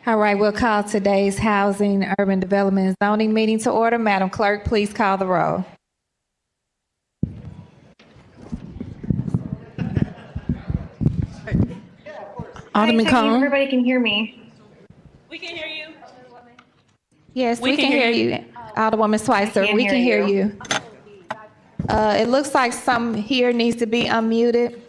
All right, we'll call today's Housing, Urban Development, and Zoning meeting to order. Madam Clerk, please call the roll. Alderman Cone. Everybody can hear me. We can hear you. Yes, we can hear you. Alderwoman Schweitzer, we can hear you. It looks like some here needs to be unmuted.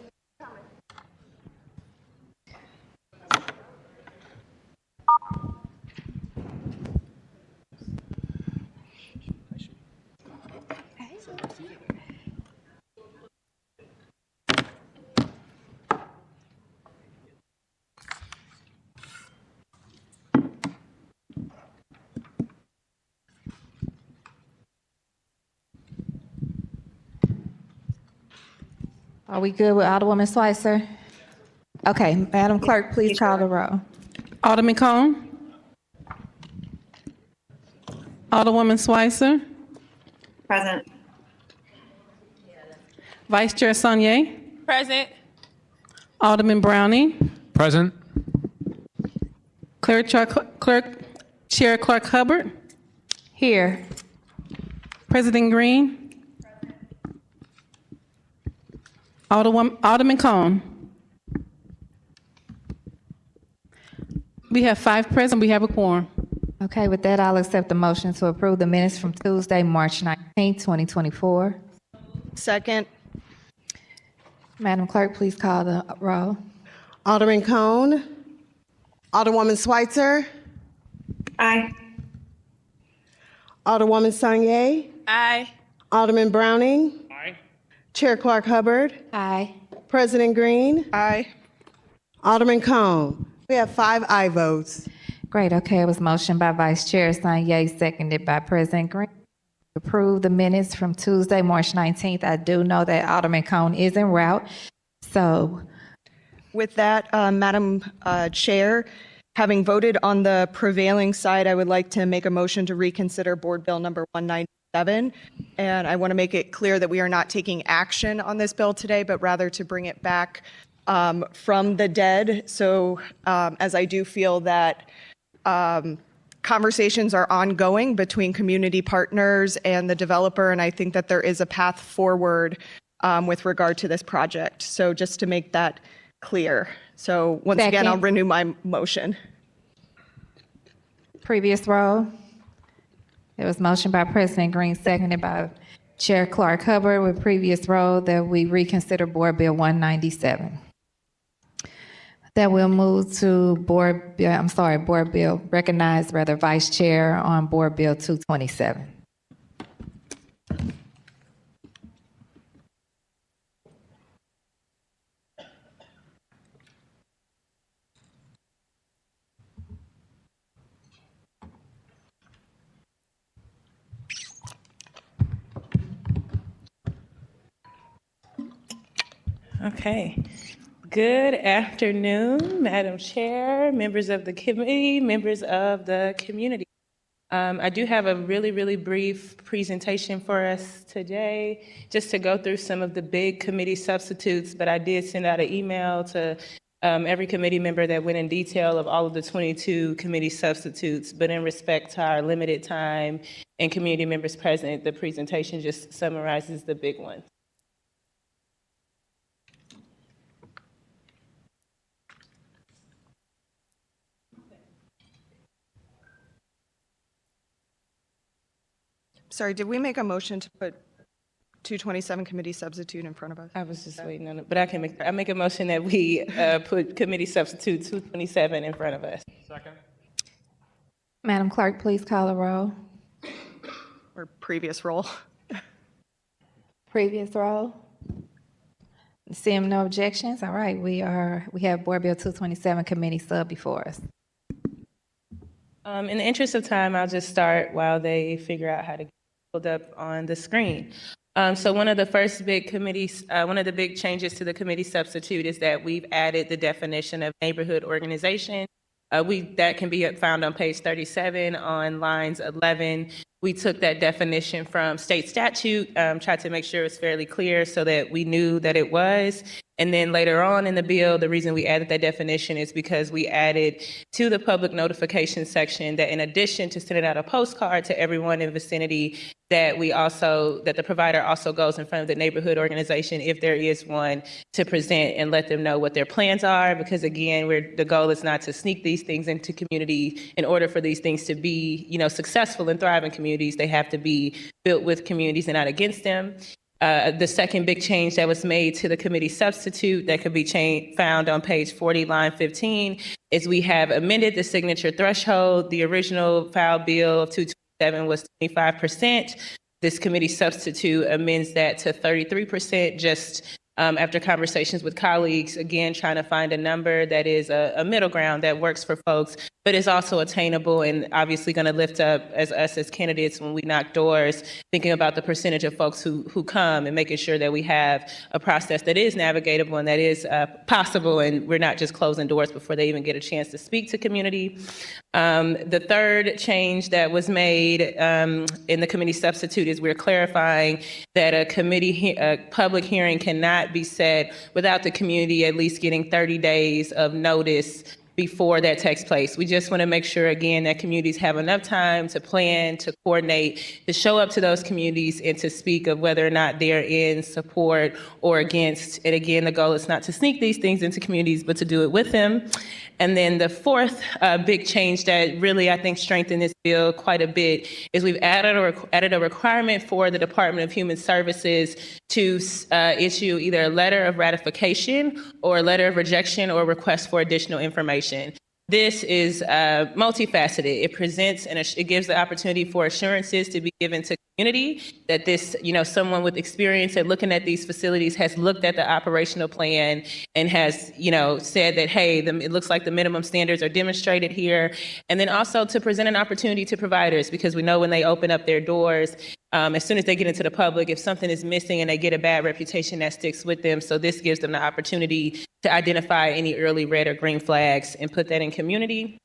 Are we good with Alderwoman Schweitzer? Okay, Madam Clerk, please call the roll. Alderman Cone. Alderwoman Schweitzer. Present. Vice Chair Sonnier. Present. Alderman Browning. Present. Chair Clark Hubbard. Here. President Green. Alderman Cone. We have 5 present. We have a quorum. Okay, with that, I'll accept the motion to approve the minutes from Tuesday, March 19th, 2024. Second. Madam Clerk, please call the roll. Alderman Cone. Alderwoman Schweitzer. Aye. Alderwoman Sonnier. Aye. Alderman Browning. Aye. Chair Clark Hubbard. Aye. President Green. Aye. Alderman Cone. We have 5 aye votes. Great, okay, it was motion by Vice Chair Sonnier, seconded by President Green. Approve the minutes from Tuesday, March 19th. I do know that Alderman Cone is en route, so. With that, Madam Chair, having voted on the prevailing side, I would like to make a motion to reconsider Board Bill number 197. And I want to make it clear that we are not taking action on this bill today, but rather to bring it back from the dead. So as I do feel that conversations are ongoing between community partners and the developer, and I think that there is a path forward with regard to this project. So just to make that clear. So once again, I'll renew my motion. Previous roll. It was motion by President Green, seconded by Chair Clark Hubbard, with previous roll that we reconsider Board Bill 197. That we'll move to Board Bill, recognize Vice Chair on Board Bill 227. Okay. Good afternoon, Madam Chair, members of the committee, members of the community. I do have a really brief presentation for us today, just to go through some of the big committee substitutes, but I did send out an email to every committee member that went in detail of all of the 22 committee substitutes, but in respect to our limited time and community members present, the presentation just summarizes the big ones. Sorry, did we make a motion to put 227 committee substitute in front of us? I was just waiting on it, but I make a motion that we put committee substitute 227 in front of us. Second. Madam Clerk, please call the roll. Or previous role? Previous roll. Seeing no objections, all right, we have Board Bill 227 committee sub before us. In the interest of time, I'll just start while they figure out how to get pulled up on the screen. So one of the first big committees, one of the big changes to the committee substitute is that we've added the definition of neighborhood organization. That can be found on page 37 on lines 11. We took that definition from state statute, tried to make sure it was fairly clear so that we knew that it was. And then later on in the bill, the reason we added that definition is because we added to the public notification section that in addition to sending out a postcard to everyone in vicinity, that the provider also goes in front of the neighborhood organization, if there is one, to present and let them know what their plans are. Because again, the goal is not to sneak these things into community. In order for these things to be, successful and thrive in communities, they have to be built with communities and not against them. The second big change that was made to the committee substitute that could be found on page 40, line 15, is we have amended the signature threshold. The original file bill of 227 was 25%. This committee substitute amends that to 33%, just after conversations with colleagues, again, trying to find a number that is a middle ground that works for folks, but is also attainable and obviously going to lift up us as candidates when we knock doors, thinking about the percentage of folks who come and making sure that we have a process that is navigatable and that is possible, and we're not just closing doors before they even get a chance to speak to community. The third change that was made in the committee substitute is we're clarifying that a public hearing cannot be set without the community at least getting 30 days of notice before that takes place. We just want to make sure, again, that communities have enough time to plan, to coordinate, to show up to those communities and to speak of whether or not they're in support or against. And again, the goal is not to sneak these things into communities, but to do it with them. And then the fourth big change that really, I think, strengthened this bill quite a bit is we've added a requirement for the Department of Human Services to issue either a letter of ratification or a letter of rejection or request for additional information. This is multifaceted. It presents and it gives the opportunity for assurances to be given to community that this, someone with experience at looking at these facilities has looked at the operational plan and has, said that, hey, it looks like the minimum standards are demonstrated here. And then also to present an opportunity to providers, because we know when they open up their doors, as soon as they get into the public, if something is missing and they get a bad reputation, that sticks with them. So this gives them the opportunity to identify any early red or green flags and put that in community.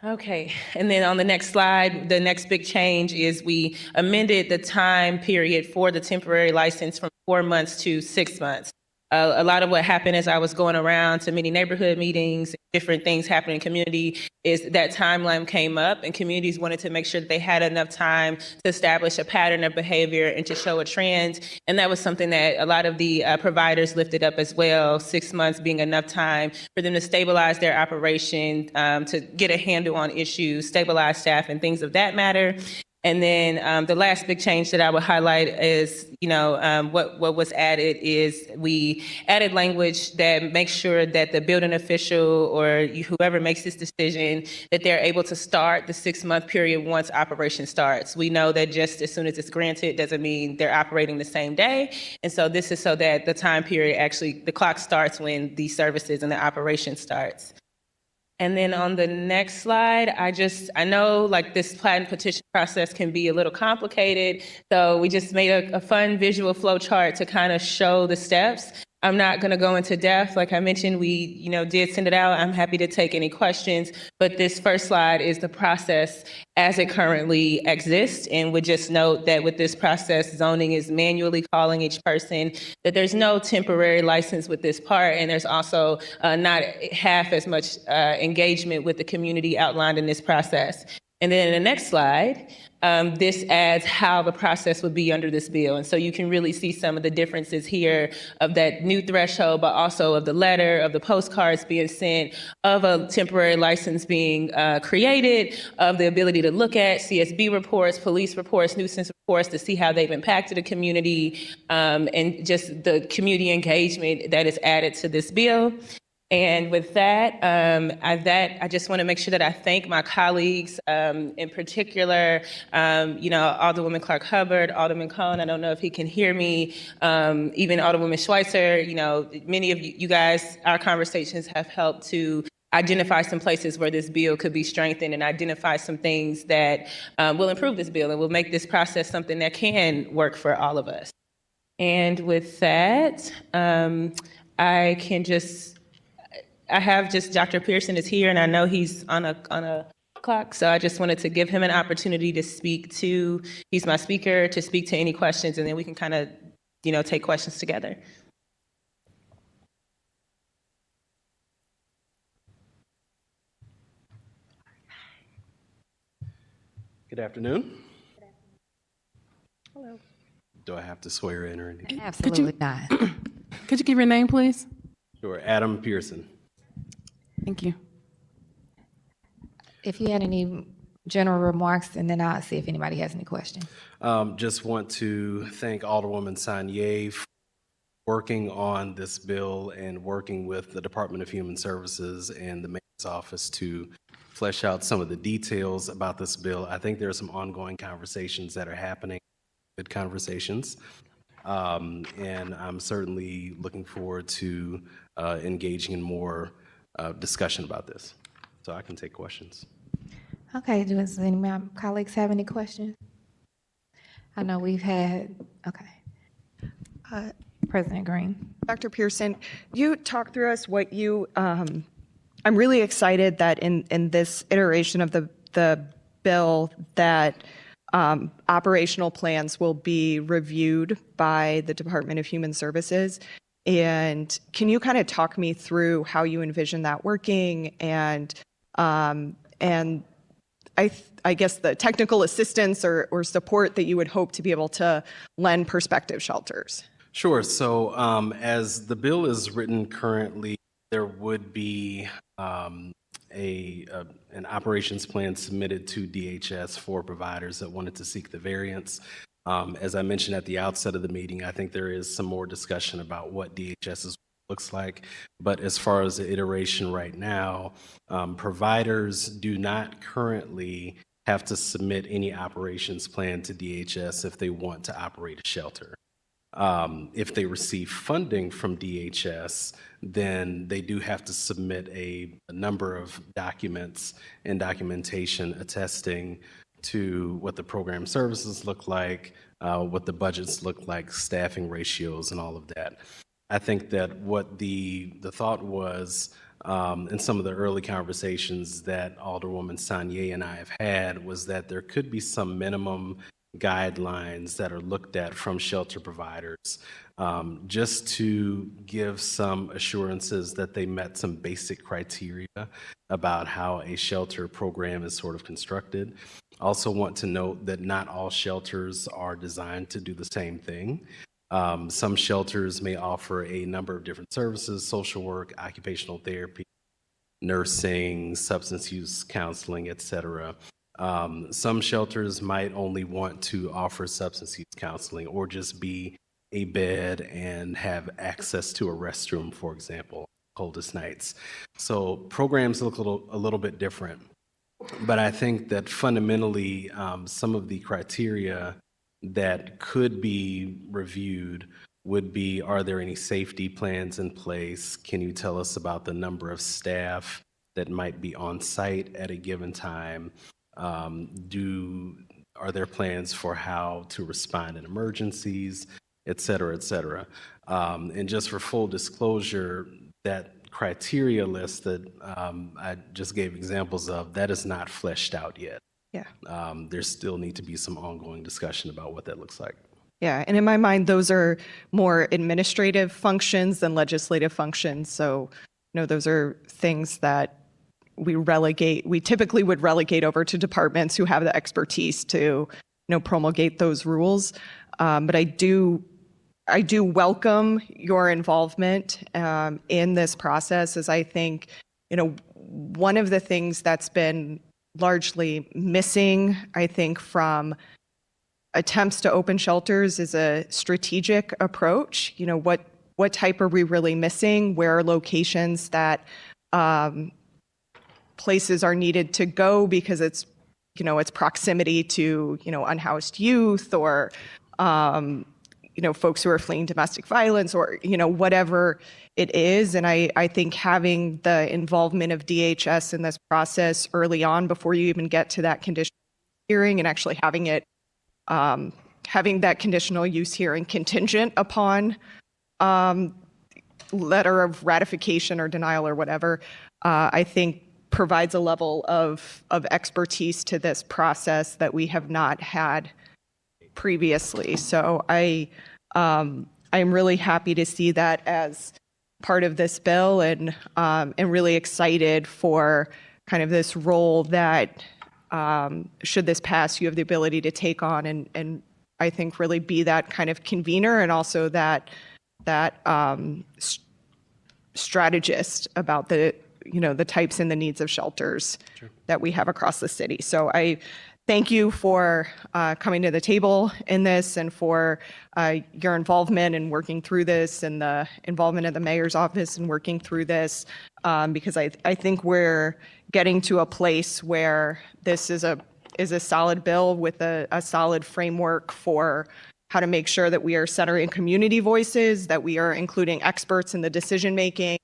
Okay, and then on the next slide, the next big change is we amended the time period for the temporary license from 4 months to 6 months. A lot of what happened as I was going around to many neighborhood meetings, different things happening in community, is that timeline came up and communities wanted to make sure that they had enough time to establish a pattern of behavior and to show a trend. And that was something that a lot of the providers lifted up as well, 6 months being enough time for them to stabilize their operation, to get a handle on issues, stabilize staff and things of that matter. And then the last big change that I would highlight is, what was added is we added language that makes sure that the building official or whoever makes this decision, that they're able to start the 6-month period once operation starts. We know that just as soon as it's granted doesn't mean they're operating the same day. And so this is so that the time period the clock starts when the services and the operation starts. And then on the next slide, I know like this plat and petition process can be a little complicated. So we just made a fun visual flow chart to kind of show the steps. I'm not going to go into depth. Like I mentioned, we did send it out. I'm happy to take any questions. But this first slide is the process as it currently exists. And would just note that with this process, zoning is manually calling each person, that there's no temporary license with this part. And there's also not half as much engagement with the community outlined in this process. And then in the next slide, this adds how the process would be under this bill. And so you can really see some of the differences here of that new threshold, but also of the letter, of the postcards being sent, of a temporary license being created, of the ability to look at CSB reports, police reports, nuisance reports to see how they've impacted the community, and just the community engagement that is added to this bill. And with that, I just want to make sure that I thank my colleagues, in particular, Alderwoman Clark-Hubbard, Alderman Cohn, I don't know if he can hear me, even Alderwoman Schweitzer, many of you guys, our conversations have helped to identify some places where this bill could be strengthened and identify some things that will improve this bill and will make this process something that can work for all of us. And with that, I have Dr. Pearson is here, and I know he's on a clock, so I just wanted to give him an opportunity to he's my speaker, to speak to any questions, and then we can kind of, take questions together. Good afternoon. Hello. Do I have to swear in or anything? Absolutely not. Could you give your name, please? Sure. Adam Pearson. Thank you. If you had any general remarks, and then I'll see if anybody has any questions. Just want to thank Alderwoman Sonnier for working on this bill and working with the Department of Human Services and the Mayor's Office to flesh out some of the details about this bill. I think there are some ongoing conversations that are happening, good conversations. And I'm certainly looking forward to engaging in more discussion about this. So I can take questions. Okay, does any of my colleagues have any questions? I know we've had, okay. President Green. Dr. Pearson, you talk through us what you, I'm really excited that in this iteration of the bill that operational plans will be reviewed by the Department of Human Services. And can you kind of talk me through how you envision that working and I guess the technical assistance or support that you would hope to be able to lend prospective shelters? Sure. So as the bill is written currently, there would be an operations plan submitted to DHS for providers that wanted to seek the variance. As I mentioned at the outset of the meeting, I think there is some more discussion about what DHS looks like. But as far as the iteration right now, providers do not currently have to submit any operations plan to DHS if they want to operate a shelter. If they receive funding from DHS, then they do have to submit a number of documents and documentation attesting to what the program services look like, what the budgets look like, staffing ratios, and all of that. I think that what the thought was in some of the early conversations that Alderwoman Sonnier and I have had was that there could be some minimum guidelines that are looked at from shelter providers just to give some assurances that they met some basic criteria about how a shelter program is sort of constructed. Also want to note that not all shelters are designed to do the same thing. Some shelters may offer a number of different services: social work, occupational therapy, nursing, substance use counseling, etc. Some shelters might only want to offer substance use counseling or just be a bed and have access to a restroom, for example, coldest nights. So programs look a little bit different. But I think that fundamentally, some of the criteria that could be reviewed would be, are there any safety plans in place? Can you tell us about the number of staff that might be on site at a given time? Are there plans for how to respond in emergencies, et cetera, et cetera? And just for full disclosure, that criteria list that I just gave examples of, that is not fleshed out yet. Yeah. There still need to be some ongoing discussion about what that looks like. Yeah, and in my mind, those are more administrative functions than legislative functions. So, those are things that we typically would relegate over to departments who have the expertise to, promulgate those rules. But I do welcome your involvement in this process, as I think, one of the things that's been largely missing, I think, from attempts to open shelters is a strategic approach. What type are we really missing? Where are locations that places are needed to go because it's proximity to, unhoused youth or, folks who are fleeing domestic violence or, whatever it is. And I think having the involvement of DHS in this process early on before you even get to that conditional hearing and actually having that conditional use hearing contingent upon letter of ratification or denial or whatever, I think provides a level of expertise to this process that we have not had previously. So I'm really happy to see that as part of this bill, and really excited for kind of this role that should this pass, you have the ability to take on and I think really be that kind of convener and also that strategist about the types and the needs of shelters that we have across the city. So I thank you for coming to the table in this and for your involvement in working through this and the involvement of the mayor's office in working through this, because I think we're getting to a place where this is a solid bill with a solid framework for how to make sure that we are centering community voices, that we are including experts in the decision making,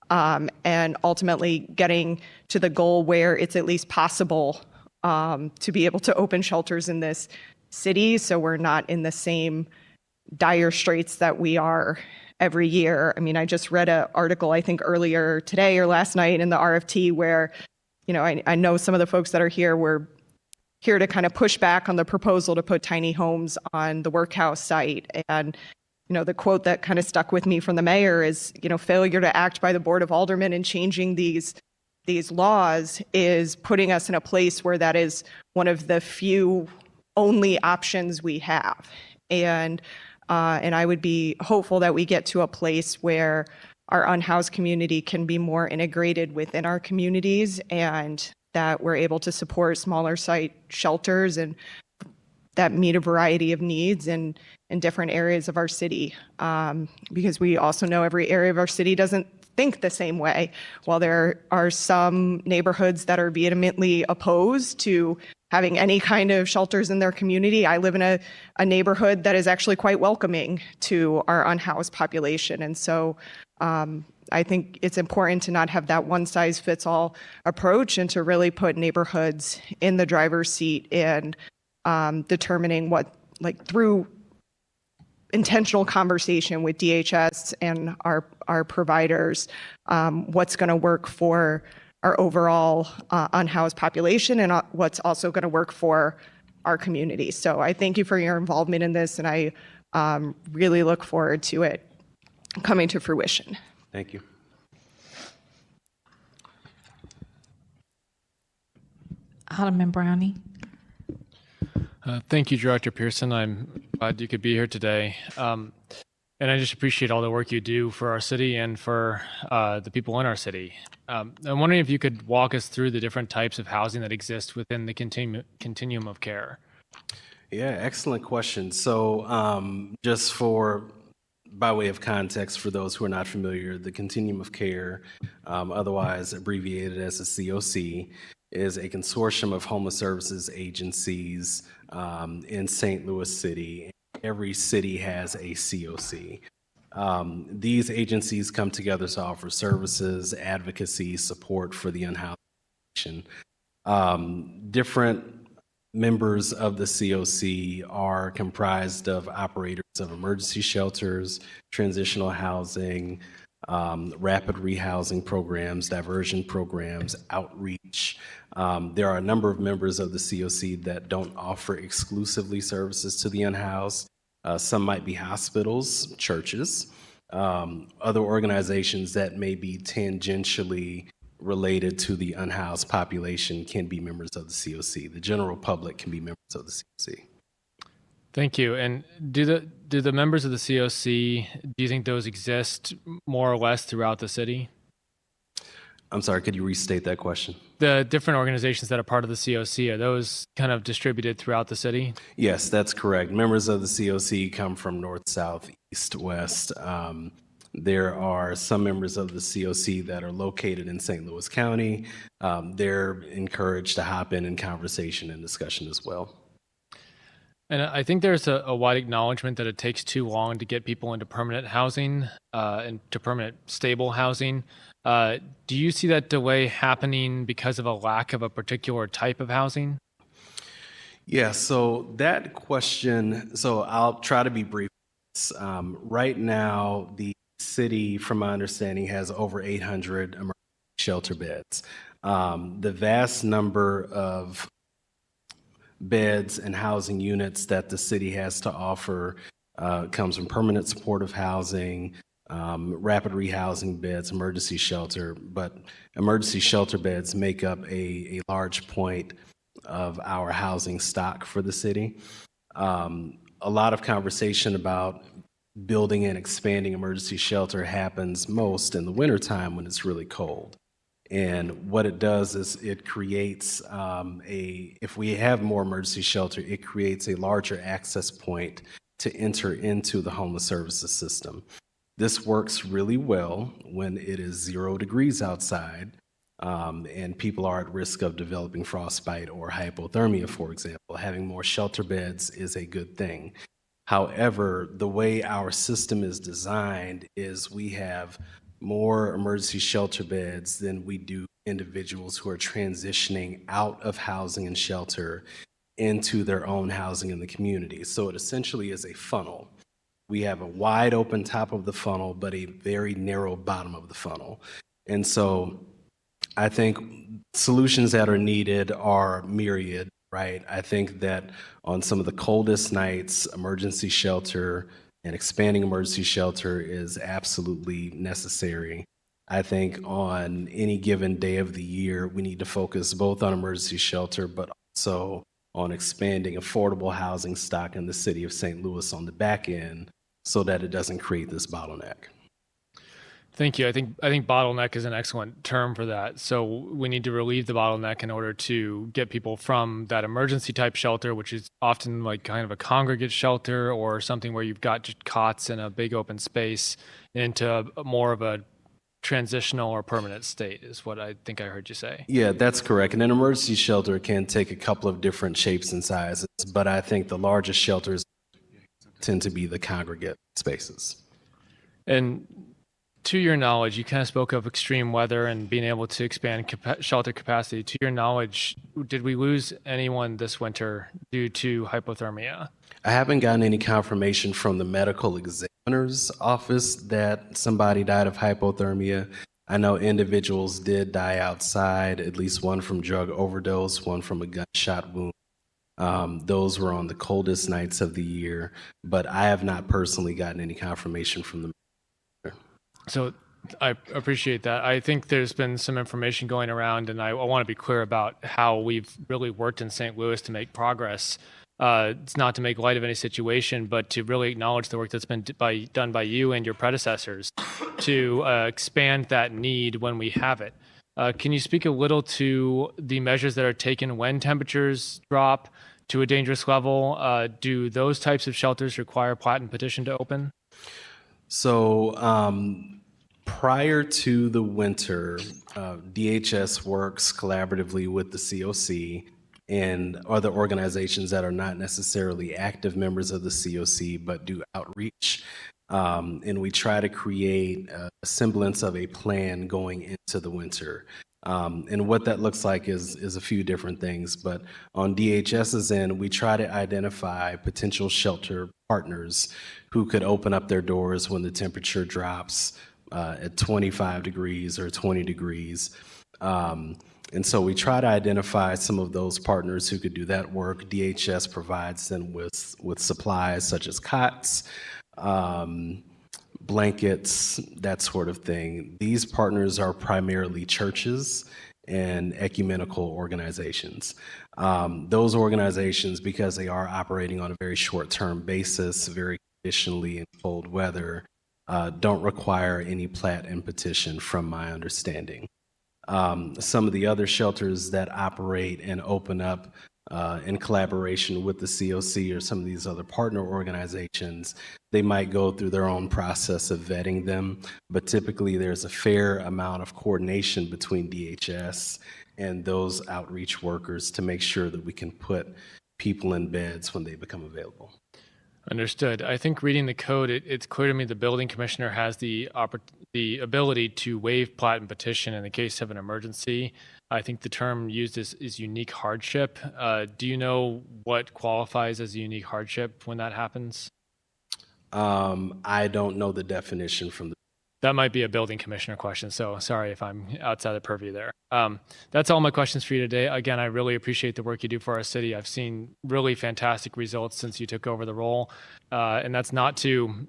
and ultimately getting to the goal where it's at least possible to be able to open shelters in this city so we're not in the same dire straits that we are every year. I mean, I just read an article, I think earlier today or last night in the RFT where, I know some of the folks that are here were here to kind of push back on the proposal to put tiny homes on the workhouse site. And, the quote that kind of stuck with me from the mayor is, failure to act by the Board of Aldermen in changing these laws is putting us in a place where that is one of the few only options we have. And I would be hopeful that we get to a place where our unhoused community can be more integrated within our communities and that we're able to support smaller site shelters and that meet a variety of needs in different areas of our city. Because we also know every area of our city doesn't think the same way. While there are some neighborhoods that are vehemently opposed to having any kind of shelters in their community, I live in a neighborhood that is actually quite welcoming to our unhoused population. And so I think it's important to not have that one-size-fits-all approach and to really put neighborhoods in the driver's seat in determining what, through intentional conversation with DHS and our providers, what's going to work for our overall unhoused population and what's also going to work for our community. So I thank you for your involvement in this, and I really look forward to it coming to fruition. Thank you. Alderman Brownie. Thank you, Director Pearson. I'm glad you could be here today. And I just appreciate all the work you do for our city and for the people in our city. I'm wondering if you could walk us through the different types of housing that exist within the continuum of care. Yeah, excellent question. So just by way of context, for those who are not familiar, the continuum of care, otherwise abbreviated as a COC, is a consortium of homeless services agencies in St. Louis City. Every city has a COC. These agencies come together to offer services, advocacy, support for the unhoused population. Different members of the COC are comprised of operators of emergency shelters, transitional housing, rapid rehousing programs, diversion programs, outreach. There are a number of members of the COC that don't offer exclusively services to the unhoused. Some might be hospitals, churches, other organizations that may be tangentially related to the unhoused population can be members of the COC. The general public can be members of the COC. Thank you. And do the members of the COC, do you think those exist more or less throughout the city? I'm sorry, could you restate that question? The different organizations that are part of the COC, are those kind of distributed throughout the city? Yes, that's correct. Members of the COC come from north, south, east, west. There are some members of the COC that are located in St. Louis County. They're encouraged to hop in conversation and discussion as well. And I think there's a wide acknowledgement that it takes too long to get people into permanent housing and to permanent stable housing. Do you see that delay happening because of a lack of a particular type of housing? Yeah, so that question, so I'll try to be brief. Right now, the city, from my understanding, has over 800 emergency shelter beds. The vast number of beds and housing units that the city has to offer comes from permanent supportive housing, rapid rehousing beds, emergency shelter, but emergency shelter beds make up a large point of our housing stock for the city. A lot of conversation about building and expanding emergency shelter happens most in the wintertime when it's really cold. And what it does is it creates if we have more emergency shelter, it creates a larger access point to enter into the homeless services system. This works really well when it is 0 degrees outside and people are at risk of developing frostbite or hypothermia, for example. Having more shelter beds is a good thing. However, the way our system is designed is we have more emergency shelter beds than we do individuals who are transitioning out of housing and shelter into their own housing in the community. So it essentially is a funnel. We have a wide open top of the funnel, but a very narrow bottom of the funnel. And so I think solutions that are needed are myriad, right? I think that on some of the coldest nights, emergency shelter and expanding emergency shelter is absolutely necessary. I think on any given day of the year, we need to focus both on emergency shelter, but also on expanding affordable housing stock in the city of St. Louis on the back end so that it doesn't create this bottleneck. Thank you. I think bottleneck is an excellent term for that. So we need to relieve the bottleneck in order to get people from that emergency type shelter, which is often like kind of a congregate shelter or something where you've got just cots in a big open space, into more of a transitional or permanent state is what I think I heard you say. Yeah, that's correct. And an emergency shelter can take a couple of different shapes and sizes, but I think the largest shelters tend to be the congregate spaces. And to your knowledge, you kind of spoke of extreme weather and being able to expand shelter capacity. To your knowledge, did we lose anyone this winter due to hypothermia? I haven't gotten any confirmation from the medical examiner's office that somebody died of hypothermia. I know individuals did die outside, at least one from drug overdose, one from a gunshot wound. Those were on the coldest nights of the year, but I have not personally gotten any confirmation from the. So I appreciate that. I think there's been some information going around, and I want to be clear about how we've really worked in St. Louis to make progress. It's not to make light of any situation, but to really acknowledge the work that's been done by you and your predecessors to expand that need when we have it. Can you speak a little to the measures that are taken when temperatures drop to a dangerous level? Do those types of shelters require plat and petition to open? So prior to the winter, DHS works collaboratively with the COC and other organizations that are not necessarily active members of the COC but do outreach. And we try to create a semblance of a plan going into the winter. And what that looks like is a few different things. But on DHS's end, we try to identify potential shelter partners who could open up their doors when the temperature drops at 25 degrees or 20 degrees. And so we try to identify some of those partners who could do that work. DHS provides them with supplies such as cots, blankets, that sort of thing. These partners are primarily churches and ecumenical organizations. Those organizations, because they are operating on a very short-term basis, very traditionally in cold weather, don't require any plat and petition from my understanding. Some of the other shelters that operate and open up in collaboration with the COC or some of these other partner organizations, they might go through their own process of vetting them, but typically there's a fair amount of coordination between DHS and those outreach workers to make sure that we can put people in beds when they become available. Understood. I think reading the code, it's clear to me the building commissioner has the ability to waive plat and petition in the case of an emergency. I think the term used is unique hardship. Do you know what qualifies as a unique hardship when that happens? I don't know the definition from the. That might be a building commissioner question, so sorry if I'm outside the purview there. That's all my questions for you today. Again, I really appreciate the work you do for our city. I've seen really fantastic results since you took over the role. And that's not to,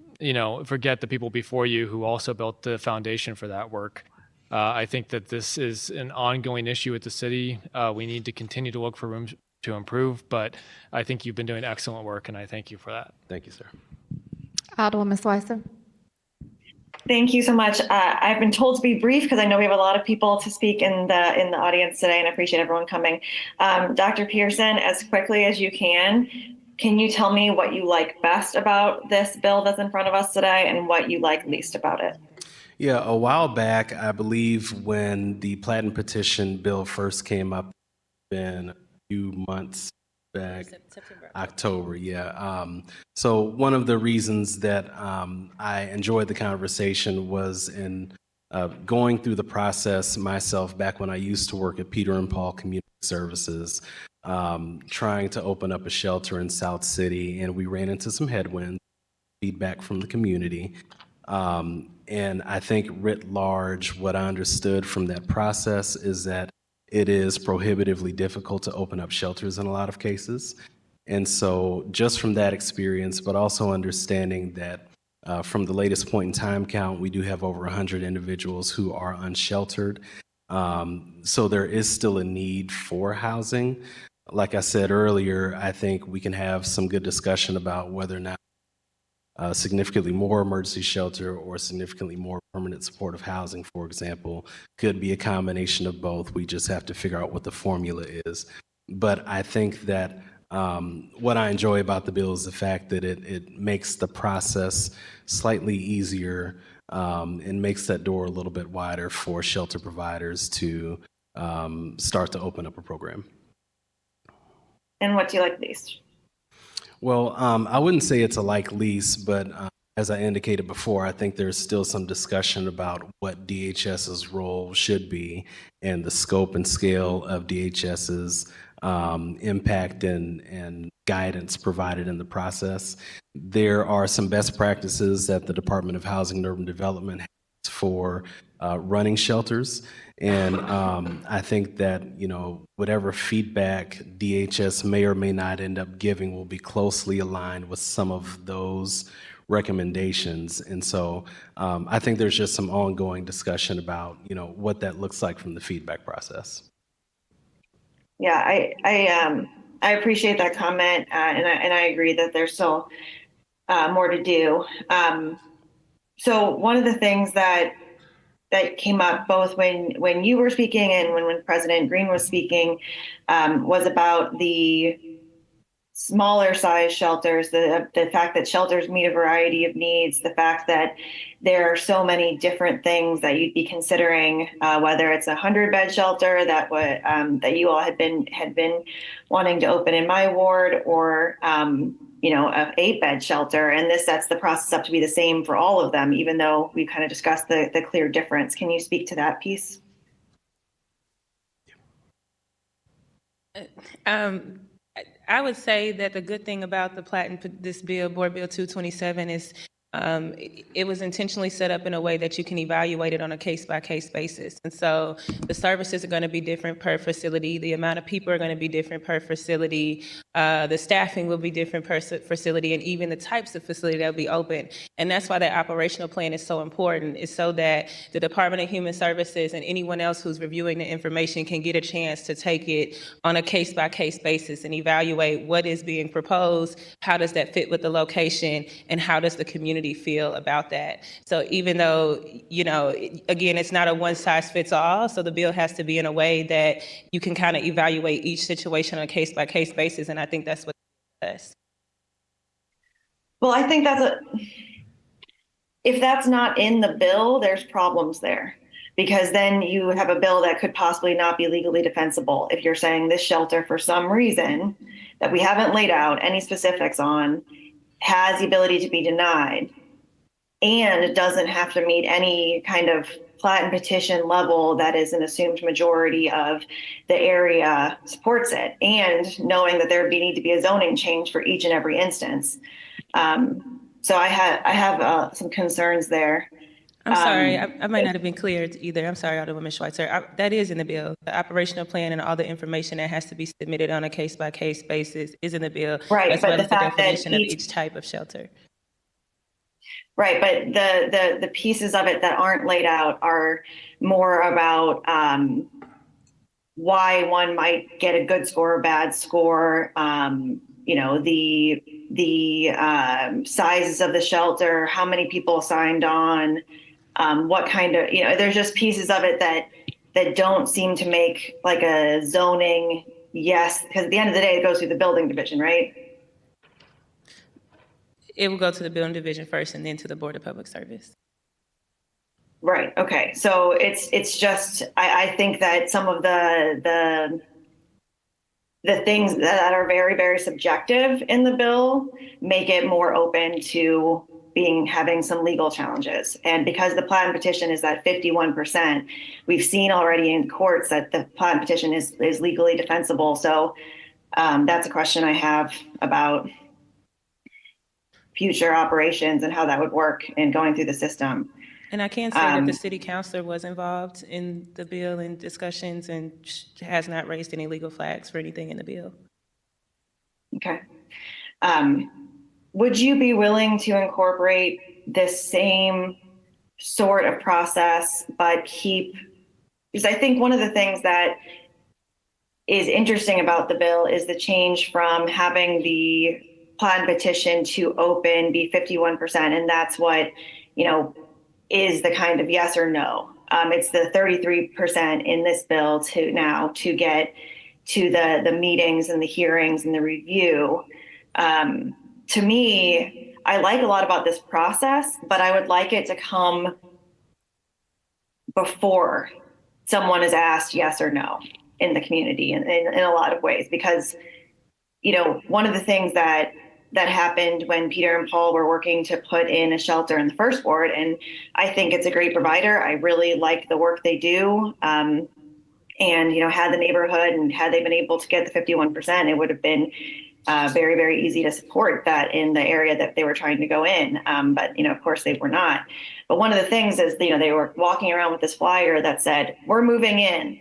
forget the people before you who also built the foundation for that work. I think that this is an ongoing issue with the city. We need to continue to look for to improve, but I think you've been doing excellent work, and I thank you for that. Thank you, sir. Alderwoman Schweitzer. Thank you so much. I've been told to be brief because I know we have a lot of people to speak in the audience today, and I appreciate everyone coming. Dr. Pearson, as quickly as you can you tell me what you like best about this bill that's in front of us today and what you like least about it? Yeah, a while back, I believe when the plat and petition bill first came up, been a few months back, October, yeah. So one of the reasons that I enjoyed the conversation was in going through the process myself back when I used to work at Peter and Paul Community Services, trying to open up a shelter in South City, and we ran into some headwinds, feedback from the community. And I think writ large, what I understood from that process is that it is prohibitively difficult to open up shelters in a lot of cases. And so just from that experience, but also understanding that from the latest point in time count, we do have over 100 individuals who are unsheltered. So there is still a need for housing. Like I said earlier, I think we can have some good discussion about whether or not significantly more emergency shelter or significantly more permanent supportive housing, for example, could be a combination of both. We just have to figure out what the formula is. But I think that what I enjoy about the bill is the fact that it makes the process slightly easier and makes that door a little bit wider for shelter providers to start to open up a program. And what do you like least? Well, I wouldn't say it's a like lease, but as I indicated before, I think there's still some discussion about what DHS's role should be and the scope and scale of DHS's impact and guidance provided in the process. There are some best practices that the Department of Housing and Urban Development has for running shelters. And I think that, whatever feedback DHS may or may not end up giving will be closely aligned with some of those recommendations. And so I think there's just some ongoing discussion about, what that looks like from the feedback process. Yeah, I appreciate that comment, and I agree that there's still more to do. So one of the things that came up both when you were speaking and when President Green was speaking was about the smaller size shelters, the fact that shelters meet a variety of needs, the fact that there are so many different things that you'd be considering, whether it's a 100-bed shelter that that you all had been wanting to open in my ward, or an 8-bed shelter, and this sets the process up to be the same for all of them, even though we kind of discussed the clear difference. Can you speak to that piece? I would say that the good thing about the plat and this bill, Board Bill 227, is it was intentionally set up in a way that you can evaluate it on a case-by-case basis. And so the services are going to be different per facility. The amount of people are going to be different per facility. The staffing will be different per facility, and even the types of facility that will be open. And that's why that operational plan is so important, is so that the Department of Human Services and anyone else who's reviewing the information can get a chance to take it on a case-by-case basis and evaluate what is being proposed, how does that fit with the location, and how does the community feel about that. So even though, again, it's not a one-size-fits-all, so the bill has to be in a way that you can kind of evaluate each situation on a case-by-case basis, and I think that's what it does. Well, I think if that's not in the bill, there's problems there, because then you have a bill that could possibly not be legally defensible. If you're saying this shelter, for some reason that we haven't laid out any specifics on, has the ability to be denied, and it doesn't have to meet any kind of plat and petition level that is an assumed majority of the area supports it, and knowing that there would need to be a zoning change for each and every instance. So I have some concerns there. I'm sorry, I might not have been clear either. I'm sorry, Alderwoman Schweitzer. That is in the bill. The operational plan and all the information that has to be submitted on a case-by-case basis is in the bill, right, as well as the definition of each type of shelter. Right, but the pieces of it that aren't laid out are more about why one might get a good score or bad score, the sizes of the shelter, how many people signed on, what kind of, there's just pieces of it that don't seem to make like a zoning yes, because at the end of the day, it goes through the building division, right? It will go to the building division first and then to the Board of Public Service. Right. Okay. So it's just, I think that some of the things that are very, very subjective in the bill make it more open to having some legal challenges. And because the plat and petition is at 51%, we've seen already in courts that the plat and petition is legally defensible. So that's a question I have about future operations and how that would work in going through the system. And I can say that the city councilor was involved in the bill and discussions and has not raised any legal flags for anything in the bill. Okay. Would you be willing to incorporate this same sort of process, but because I think one of the things that is interesting about the bill is the change from having the plat and petition to open be 51%. And that's what, is the kind of yes or no. It's the 33% in this bill to get to the meetings and the hearings and the review. To me, I like a lot about this process, but I would like it to come before someone is asked yes or no in the community in a lot of ways, because, one of the things that happened when Peter and Paul were working to put in a shelter in the first ward, and I think it's a great provider. I really like the work they do. And, had the neighborhood and had they been able to get the 51%, it would have been very, very easy to support that in the area that they were trying to go in. But, of course they were not. But one of the things is, they were walking around with this flyer that said, we're moving in.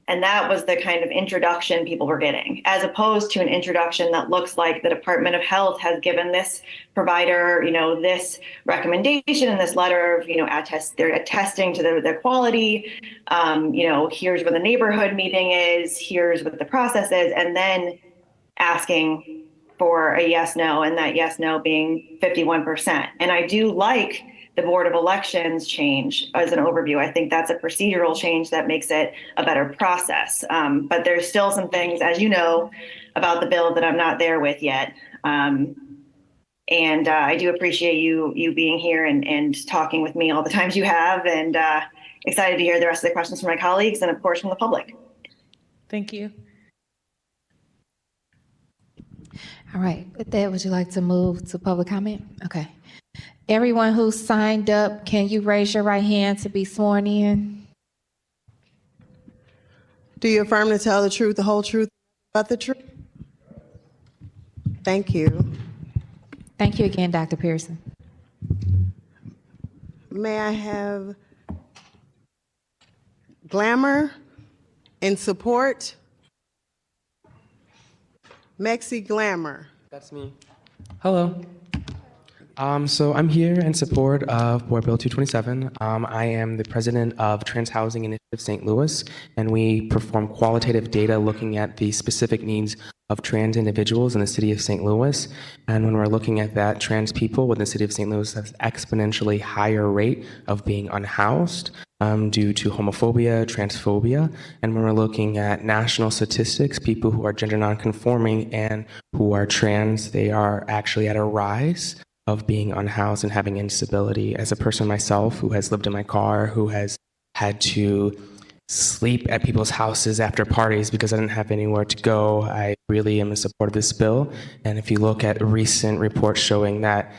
And that was the kind of introduction people were getting, as opposed to an introduction that looks like the Department of Health has given this provider, this recommendation in this letter of, they're attesting to their quality. Here's where the neighborhood meeting is, here's what the process is, and then asking for a yes, no, and that yes, no being 51%. And I do like the Board of Elections change as an overview. I think that's a procedural change that makes it a better process. But there's still some things, as you know, about the bill that I'm not there with yet. And I do appreciate you being here and talking with me all the times you have, and excited to hear the rest of the questions from my colleagues and of course from the public. Thank you. All right, with that, would you like to move to public comment? Okay. Everyone who signed up, can you raise your right hand to be sworn in? Do you affirm to tell the truth, the whole truth, but the truth? Thank you. Thank you again, Dr. Pearson. May I have glamour in support? Mexi Glamour. That's me. Hello. So I'm here in support of Board Bill 227. I am the president of Trans Housing Initiative St. Louis, and we perform qualitative data looking at the specific needs of trans individuals in the city of St. Louis. And when we're looking at that, trans people within the city of St. Louis have an exponentially higher rate of being unhoused due to homophobia, transphobia. And when we're looking at national statistics, people who are gender nonconforming and who are trans, they are actually at a rise of being unhoused and having instability. As a person myself who has lived in my car, who has had to sleep at people's houses after parties because I didn't have anywhere to go, I really am in support of this bill. And if you look at recent reports showing that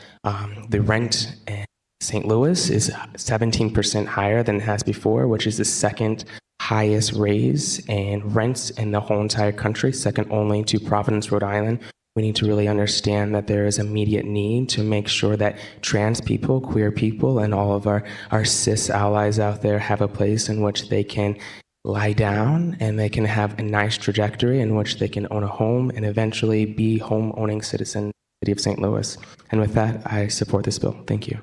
the rent in St. Louis is 17% higher than it has before, which is the second highest raise in rents in the whole entire country, second only to Providence, Rhode Island. We need to really understand that there is immediate need to make sure that trans people, queer people, and all of our cis allies out there have a place in which they can lie down and they can have a nice trajectory in which they can own a home and eventually be home-owning citizen in the city of St. Louis. And with that, I support this bill. Thank you.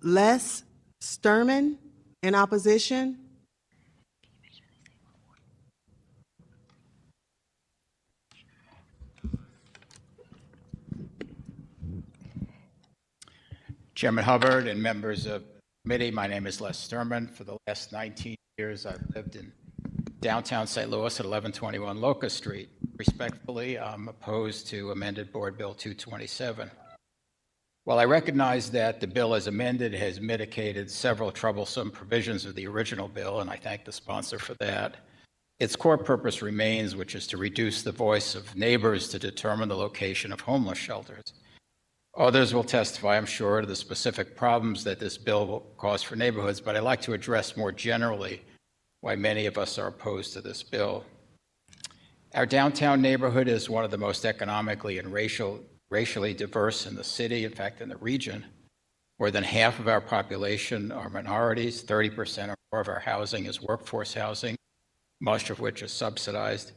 Less Sturman. In opposition? Chairman Hubbard and members of the committee, my name is Les Sturman. For the last 19 years, I've lived in downtown St. Louis at 1121 Locust Street. Respectfully, I'm opposed to amended Board Bill 227. While I recognize that the bill as amended has mitigated several troublesome provisions of the original bill, and I thank the sponsor for that, its core purpose remains, which is to reduce the voice of neighbors to determine the location of homeless shelters. Others will testify, I'm sure, to the specific problems that this bill will cause for neighborhoods, but I'd like to address more generally why many of us are opposed to this bill. Our downtown neighborhood is one of the most economically and racially diverse in the city, in fact, in the region. More than half of our population are minorities, 30% or more of our housing is workforce housing, much of which is subsidized.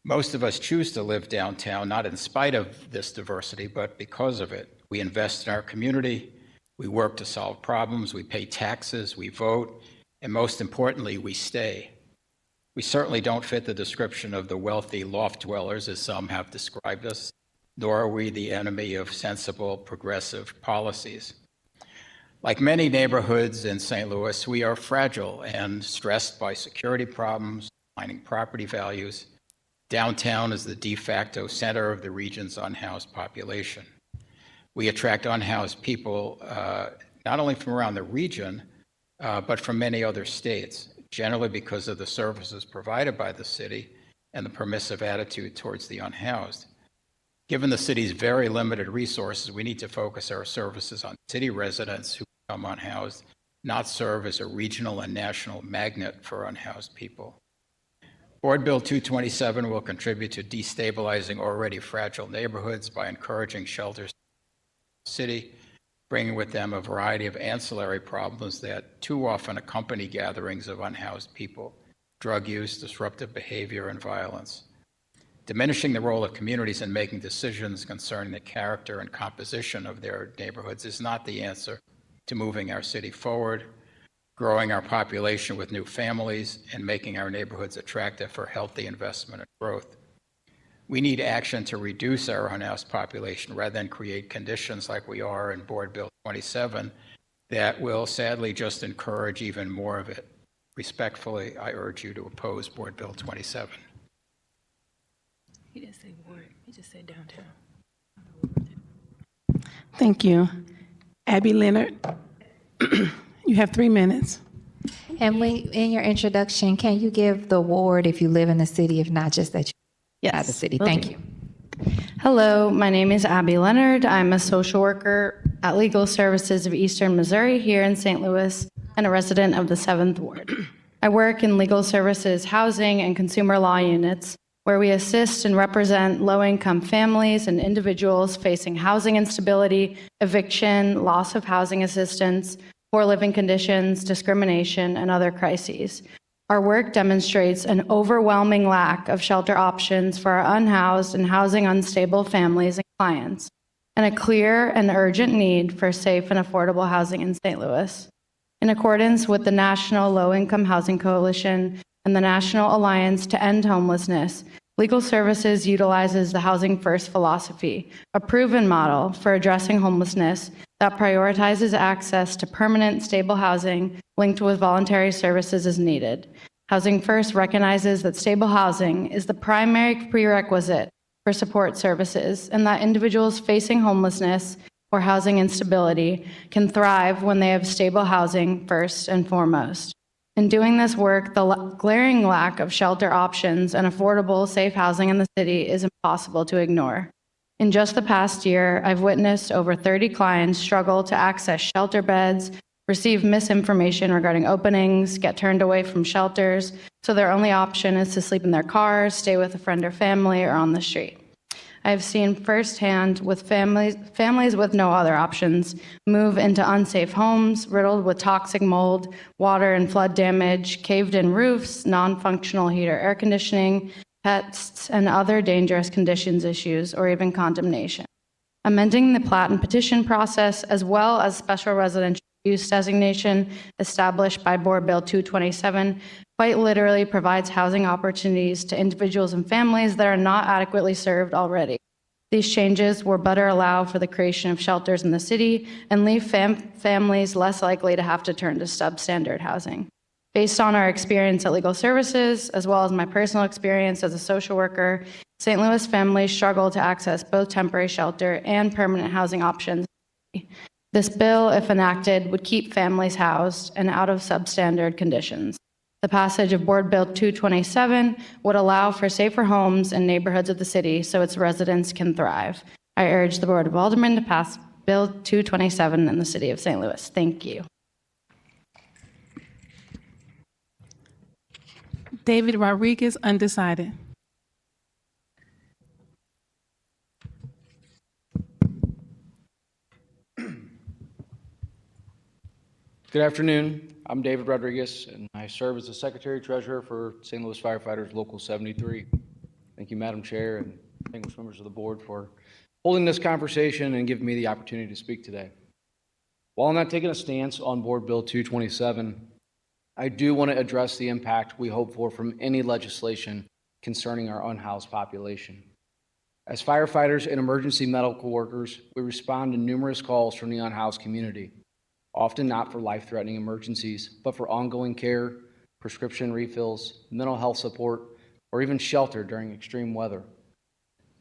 Most of us choose to live downtown, not in spite of this diversity, but because of it. We invest in our community, we work to solve problems, we pay taxes, we vote, and most importantly, we stay. We certainly don't fit the description of the wealthy loft dwellers, as some have described us, nor are we the enemy of sensible, progressive policies. Like many neighborhoods in St. Louis, we are fragile and stressed by security problems, declining property values. Downtown is the de facto center of the region's unhoused population. We attract unhoused people not only from around the region, but from many other states, generally because of the services provided by the city and the permissive attitude towards the unhoused. Given the city's very limited resources, we need to focus our services on city residents who become unhoused, not serve as a regional and national magnet for unhoused people. Board Bill 227 will contribute to destabilizing already fragile neighborhoods by encouraging shelters in the city, bringing with them a variety of ancillary problems that too often accompany gatherings of unhoused people: drug use, disruptive behavior, and violence. Diminishing the role of communities in making decisions concerning the character and composition of their neighborhoods is not the answer to moving our city forward, growing our population with new families, and making our neighborhoods attractive for healthy investment and growth. We need action to reduce our unhoused population rather than create conditions like we are in Board Bill 27 that will sadly just encourage even more of it. Respectfully, I urge you to oppose Board Bill 27. He didn't say ward, he just said downtown. Thank you. Abby Leonard, you have 3 minutes. And in your introduction, can you give the ward if you live in the city, if not just that you're out of the city? Thank you. Hello, my name is Abby Leonard. I'm a social worker at Legal Services of Eastern Missouri here in St. Louis and a resident of the 7th Ward. I work in legal services, housing, and consumer law units, where we assist and represent low-income families and individuals facing housing instability, eviction, loss of housing assistance, poor living conditions, discrimination, and other crises. Our work demonstrates an overwhelming lack of shelter options for our unhoused and housing unstable families and clients, and a clear and urgent need for safe and affordable housing in St. Louis. In accordance with the National Low-Income Housing Coalition and the National Alliance to End Homelessness, Legal Services utilizes the Housing First philosophy, a proven model for addressing homelessness that prioritizes access to permanent, stable housing linked with voluntary services as needed. Housing First recognizes that stable housing is the primary prerequisite for support services, and that individuals facing homelessness or housing instability can thrive when they have stable housing first and foremost. In doing this work, the glaring lack of shelter options and affordable, safe housing in the city is impossible to ignore. In just the past year, I've witnessed over 30 clients struggle to access shelter beds, receive misinformation regarding openings, get turned away from shelters, so their only option is to sleep in their cars, stay with a friend or family, or on the street. I have seen firsthand with families with no other options move into unsafe homes riddled with toxic mold, water and flood damage, caved-in roofs, non-functional heater air conditioning, pests, and other dangerous conditions issues, or even condemnation. Amending the plat and petition process, as well as special residential use designation established by Board Bill 227 quite literally provides housing opportunities to individuals and families that are not adequately served already. These changes will better allow for the creation of shelters in the city and leave families less likely to have to turn to substandard housing. Based on our experience at Legal Services, as well as my personal experience as a social worker, St. Louis families struggle to access both temporary shelter and permanent housing options. This bill, if enacted, would keep families housed and out of substandard conditions. The passage of Board Bill 227 would allow for safer homes in neighborhoods of the city so its residents can thrive. I urge the Board of Aldermen to pass Bill 227 in the city of St. Louis. Thank you. David Rodriguez, undecided. Good afternoon. I'm David Rodriguez, and I serve as the Secretary Treasurer for St. Louis Firefighters Local 73. Thank you, Madam Chair, and distinguished members of the board for holding this conversation and giving me the opportunity to speak today. While I'm not taking a stance on Board Bill 227, I do want to address the impact we hope for from any legislation concerning our unhoused population. As firefighters and emergency medical workers, we respond to numerous calls from the unhoused community, often not for life-threatening emergencies, but for ongoing care, prescription refills, mental health support, or even shelter during extreme weather.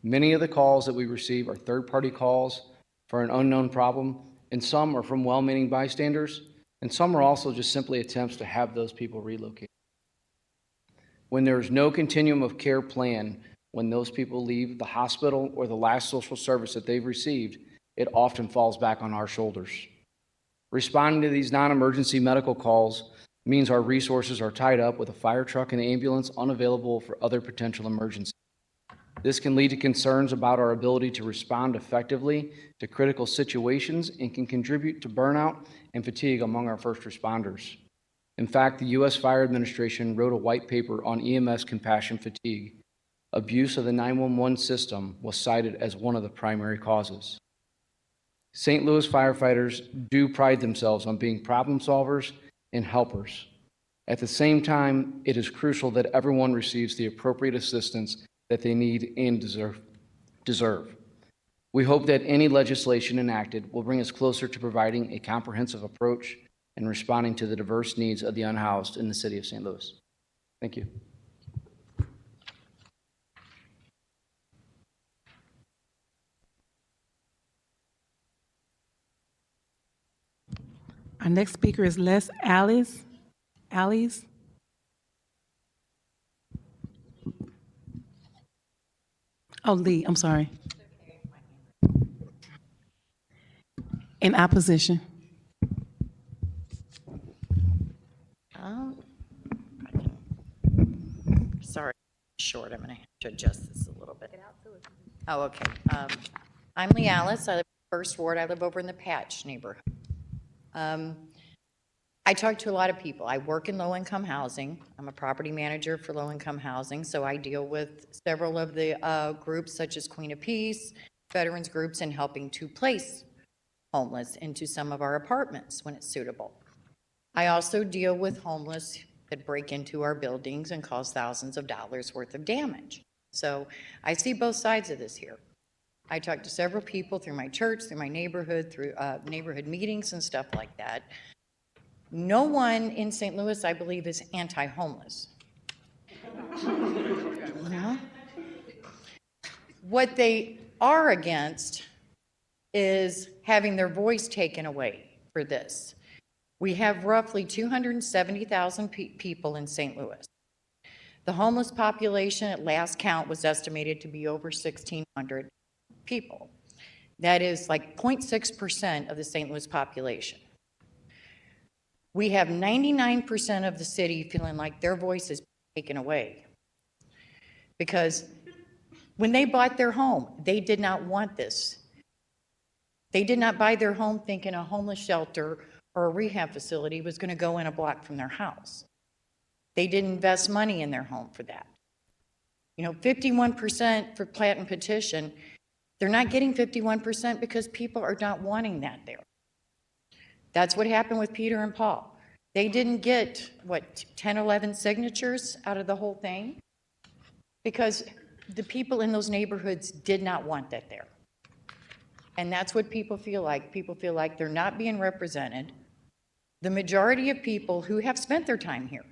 Many of the calls that we receive are third-party calls for an unknown problem, and some are from well-meaning bystanders, and some are also just simply attempts to have those people relocated. When there is no continuum of care plan, when those people leave the hospital or the last social service that they've received, it often falls back on our shoulders. Responding to these non-emergency medical calls means our resources are tied up with a fire truck and ambulance unavailable for other potential emergencies. This can lead to concerns about our ability to respond effectively to critical situations and can contribute to burnout and fatigue among our first responders. In fact, the U.S. Fire Administration wrote a white paper on EMS compassion fatigue. Abuse of the 911 system was cited as one of the primary causes. St. Louis firefighters do pride themselves on being problem solvers and helpers. At the same time, it is crucial that everyone receives the appropriate assistance that they need and deserve. We hope that any legislation enacted will bring us closer to providing a comprehensive approach and responding to the diverse needs of the unhoused in the city of St. Louis. Thank you. Our next speaker is Les Alice. Oh, Lee, I'm sorry. In opposition. Sorry, short. I'm going to have to adjust this a little bit. Oh, okay. I'm Lee Alice. I live in the First Ward. I live over in the Patch neighborhood. I talk to a lot of people. I work in low-income housing. I'm a property manager for low-income housing, so I deal with several of the groups such as Queen of Peace, veterans groups, and helping to place homeless into some of our apartments when it's suitable. I also deal with homeless that break into our buildings and cause thousands of dollars worth of damage. So I see both sides of this here. I talk to several people through my church, through my neighborhood, through neighborhood meetings and stuff like that. No one in St. Louis, I believe, is anti-homeless. No? What they are against is having their voice taken away for this. We have roughly 270,000 people in St. Louis. The homeless population at last count was estimated to be over 1,600 people. That is like 0.6% of the St. Louis population. We have 99% of the city feeling like their voice is taken away. Because when they bought their home, they did not want this. They did not buy their home thinking a homeless shelter or a rehab facility was going to go in a block from their house. They didn't invest money in their home for that. 51% for plat and petition, they're not getting 51% because people are not wanting that there. That's what happened with Peter and Paul. They didn't get, 10, 11 signatures out of the whole thing? Because the people in those neighborhoods did not want that there. And that's what people feel like. People feel like they're not being represented. The majority of people who have spent their time here,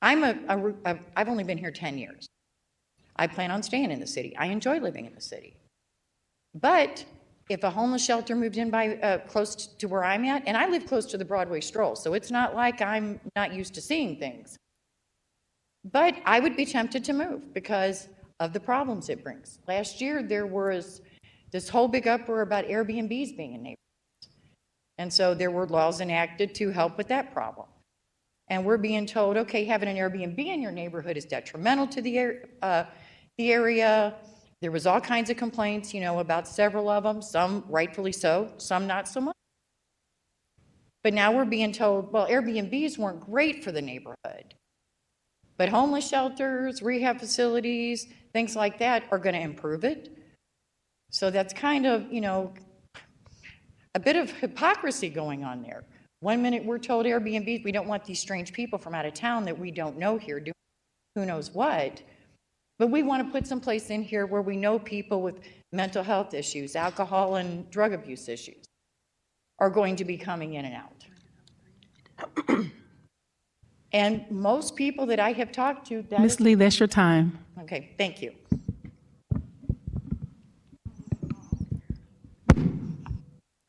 I've only been here 10 years. I plan on staying in the city. I enjoy living in the city. But if a homeless shelter moved in by close to where I'm at, and I live close to the Broadway Stroll, so it's not like I'm not used to seeing things. But I would be tempted to move because of the problems it brings. Last year, there was this whole big uproar about Airbnbs being in neighborhoods. And so there were laws enacted to help with that problem. And we're being told, okay, having an Airbnb in your neighborhood is detrimental to the area. There was all kinds of complaints, about several of them, some rightfully so, some not so much. But now we're being told, well, Airbnbs weren't great for the neighborhood. But homeless shelters, rehab facilities, things like that are going to improve it. So that's kind of, a bit of hypocrisy going on there. One minute we're told Airbnbs, we don't want these strange people from out of town that we don't know here doing who knows what. But we want to put some place in here where we know people with mental health issues, alcohol and drug abuse issues are going to be coming in and out. And most people that I have talked to... Ms. Lee, that's your time. Okay, thank you.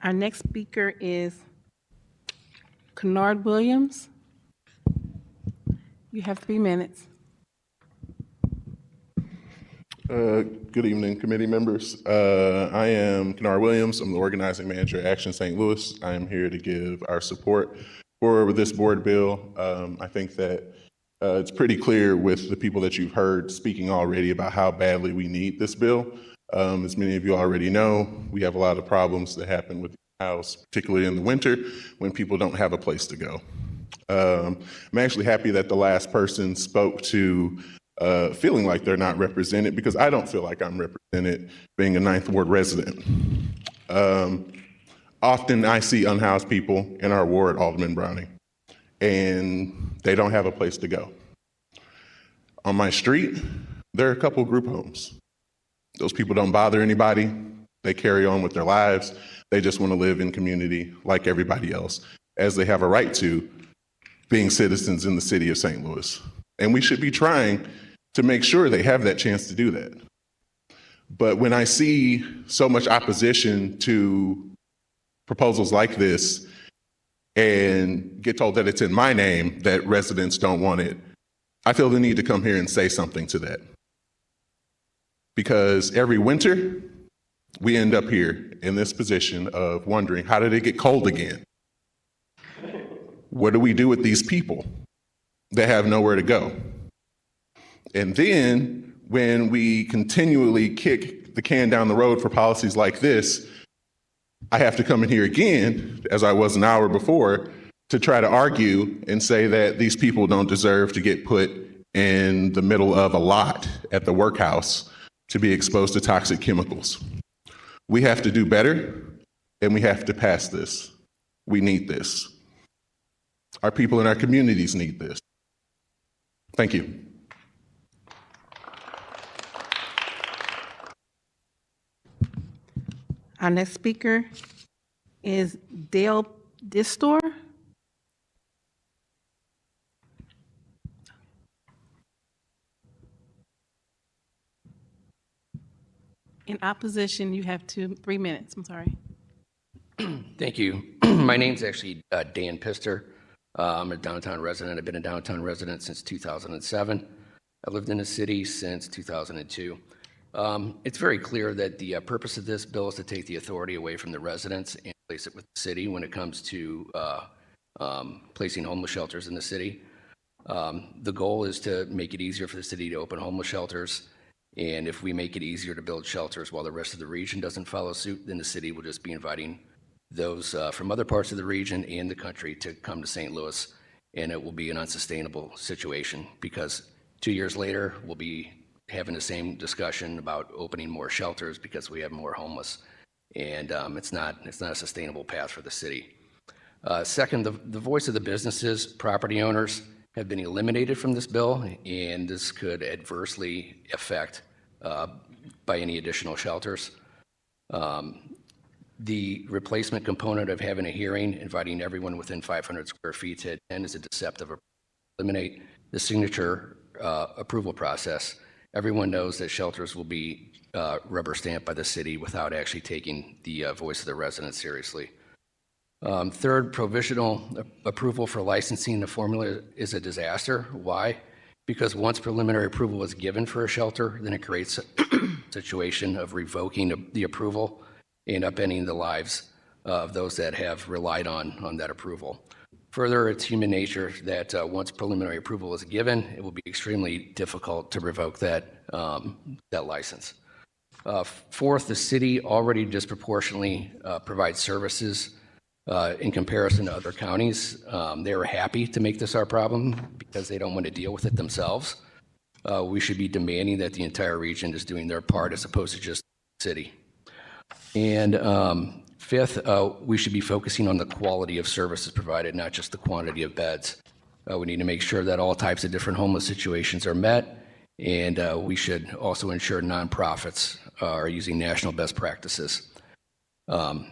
Our next speaker is Kennard Williams. You have 3 minutes. Good evening, committee members. I am Kennard Williams. I'm the organizing manager at Action St. Louis. I am here to give our support for this board bill. I think that it's pretty clear with the people that you've heard speaking already about how badly we need this bill. As many of you already know, we have a lot of problems that happen with the house, particularly in the winter when people don't have a place to go. I'm actually happy that the last person spoke to feeling like they're not represented, because I don't feel like I'm represented being a Ninth Ward resident. Often I see unhoused people in our ward, Alderman Browning, and they don't have a place to go. On my street, there are a couple group homes. Those people don't bother anybody. They carry on with their lives. They just want to live in community like everybody else, as they have a right to, being citizens in the city of St. Louis. And we should be trying to make sure they have that chance to do that. But when I see so much opposition to proposals like this and get told that it's in my name that residents don't want it, I feel the need to come here and say something to that. Because every winter, we end up here in this position of wondering, how did it get cold again? What do we do with these people that have nowhere to go? And then when we continually kick the can down the road for policies like this, I have to come in here again, as I was an hour before, to try to argue and say that these people don't deserve to get put in the middle of a lot at the workhouse to be exposed to toxic chemicals. We have to do better, and we have to pass this. We need this. Our people in our communities need this. Thank you. Our next speaker is Dale Distor. In opposition, you have 3 minutes. I'm sorry. Thank you. My name's actually Dan Pister. I'm a downtown resident. I've been a downtown resident since 2007. I lived in the city since 2002. It's very clear that the purpose of this bill is to take the authority away from the residents and place it with the city when it comes to placing homeless shelters in the city. The goal is to make it easier for the city to open homeless shelters. And if we make it easier to build shelters while the rest of the region doesn't follow suit, then the city will just be inviting those from other parts of the region and the country to come to St. Louis, and it will be an unsustainable situation because 2 years later, we'll be having the same discussion about opening more shelters because we have more homeless, and it's not a sustainable path for the city. Second, the voice of the businesses, property owners have been eliminated from this bill, and this could adversely affect by any additional shelters. The replacement component of having a hearing, inviting everyone within 500 square feet to attend is a deceptive approach. Eliminate the signature approval process. Everyone knows that shelters will be rubber stamped by the city without actually taking the voice of the residents seriously. Third, provisional approval for licensing the formula is a disaster. Why? Because once preliminary approval is given for a shelter, then it creates a situation of revoking the approval and upending the lives of those that have relied on that approval. Further, it's human nature that once preliminary approval is given, it will be extremely difficult to revoke that license. Fourth, the city already disproportionately provides services in comparison to other counties. They were happy to make this our problem because they don't want to deal with it themselves. We should be demanding that the entire region is doing their part as opposed to just the city. And fifth, we should be focusing on the quality of services provided, not just the quantity of beds. We need to make sure that all types of different homeless situations are met, and we should also ensure nonprofits are using national best practices. I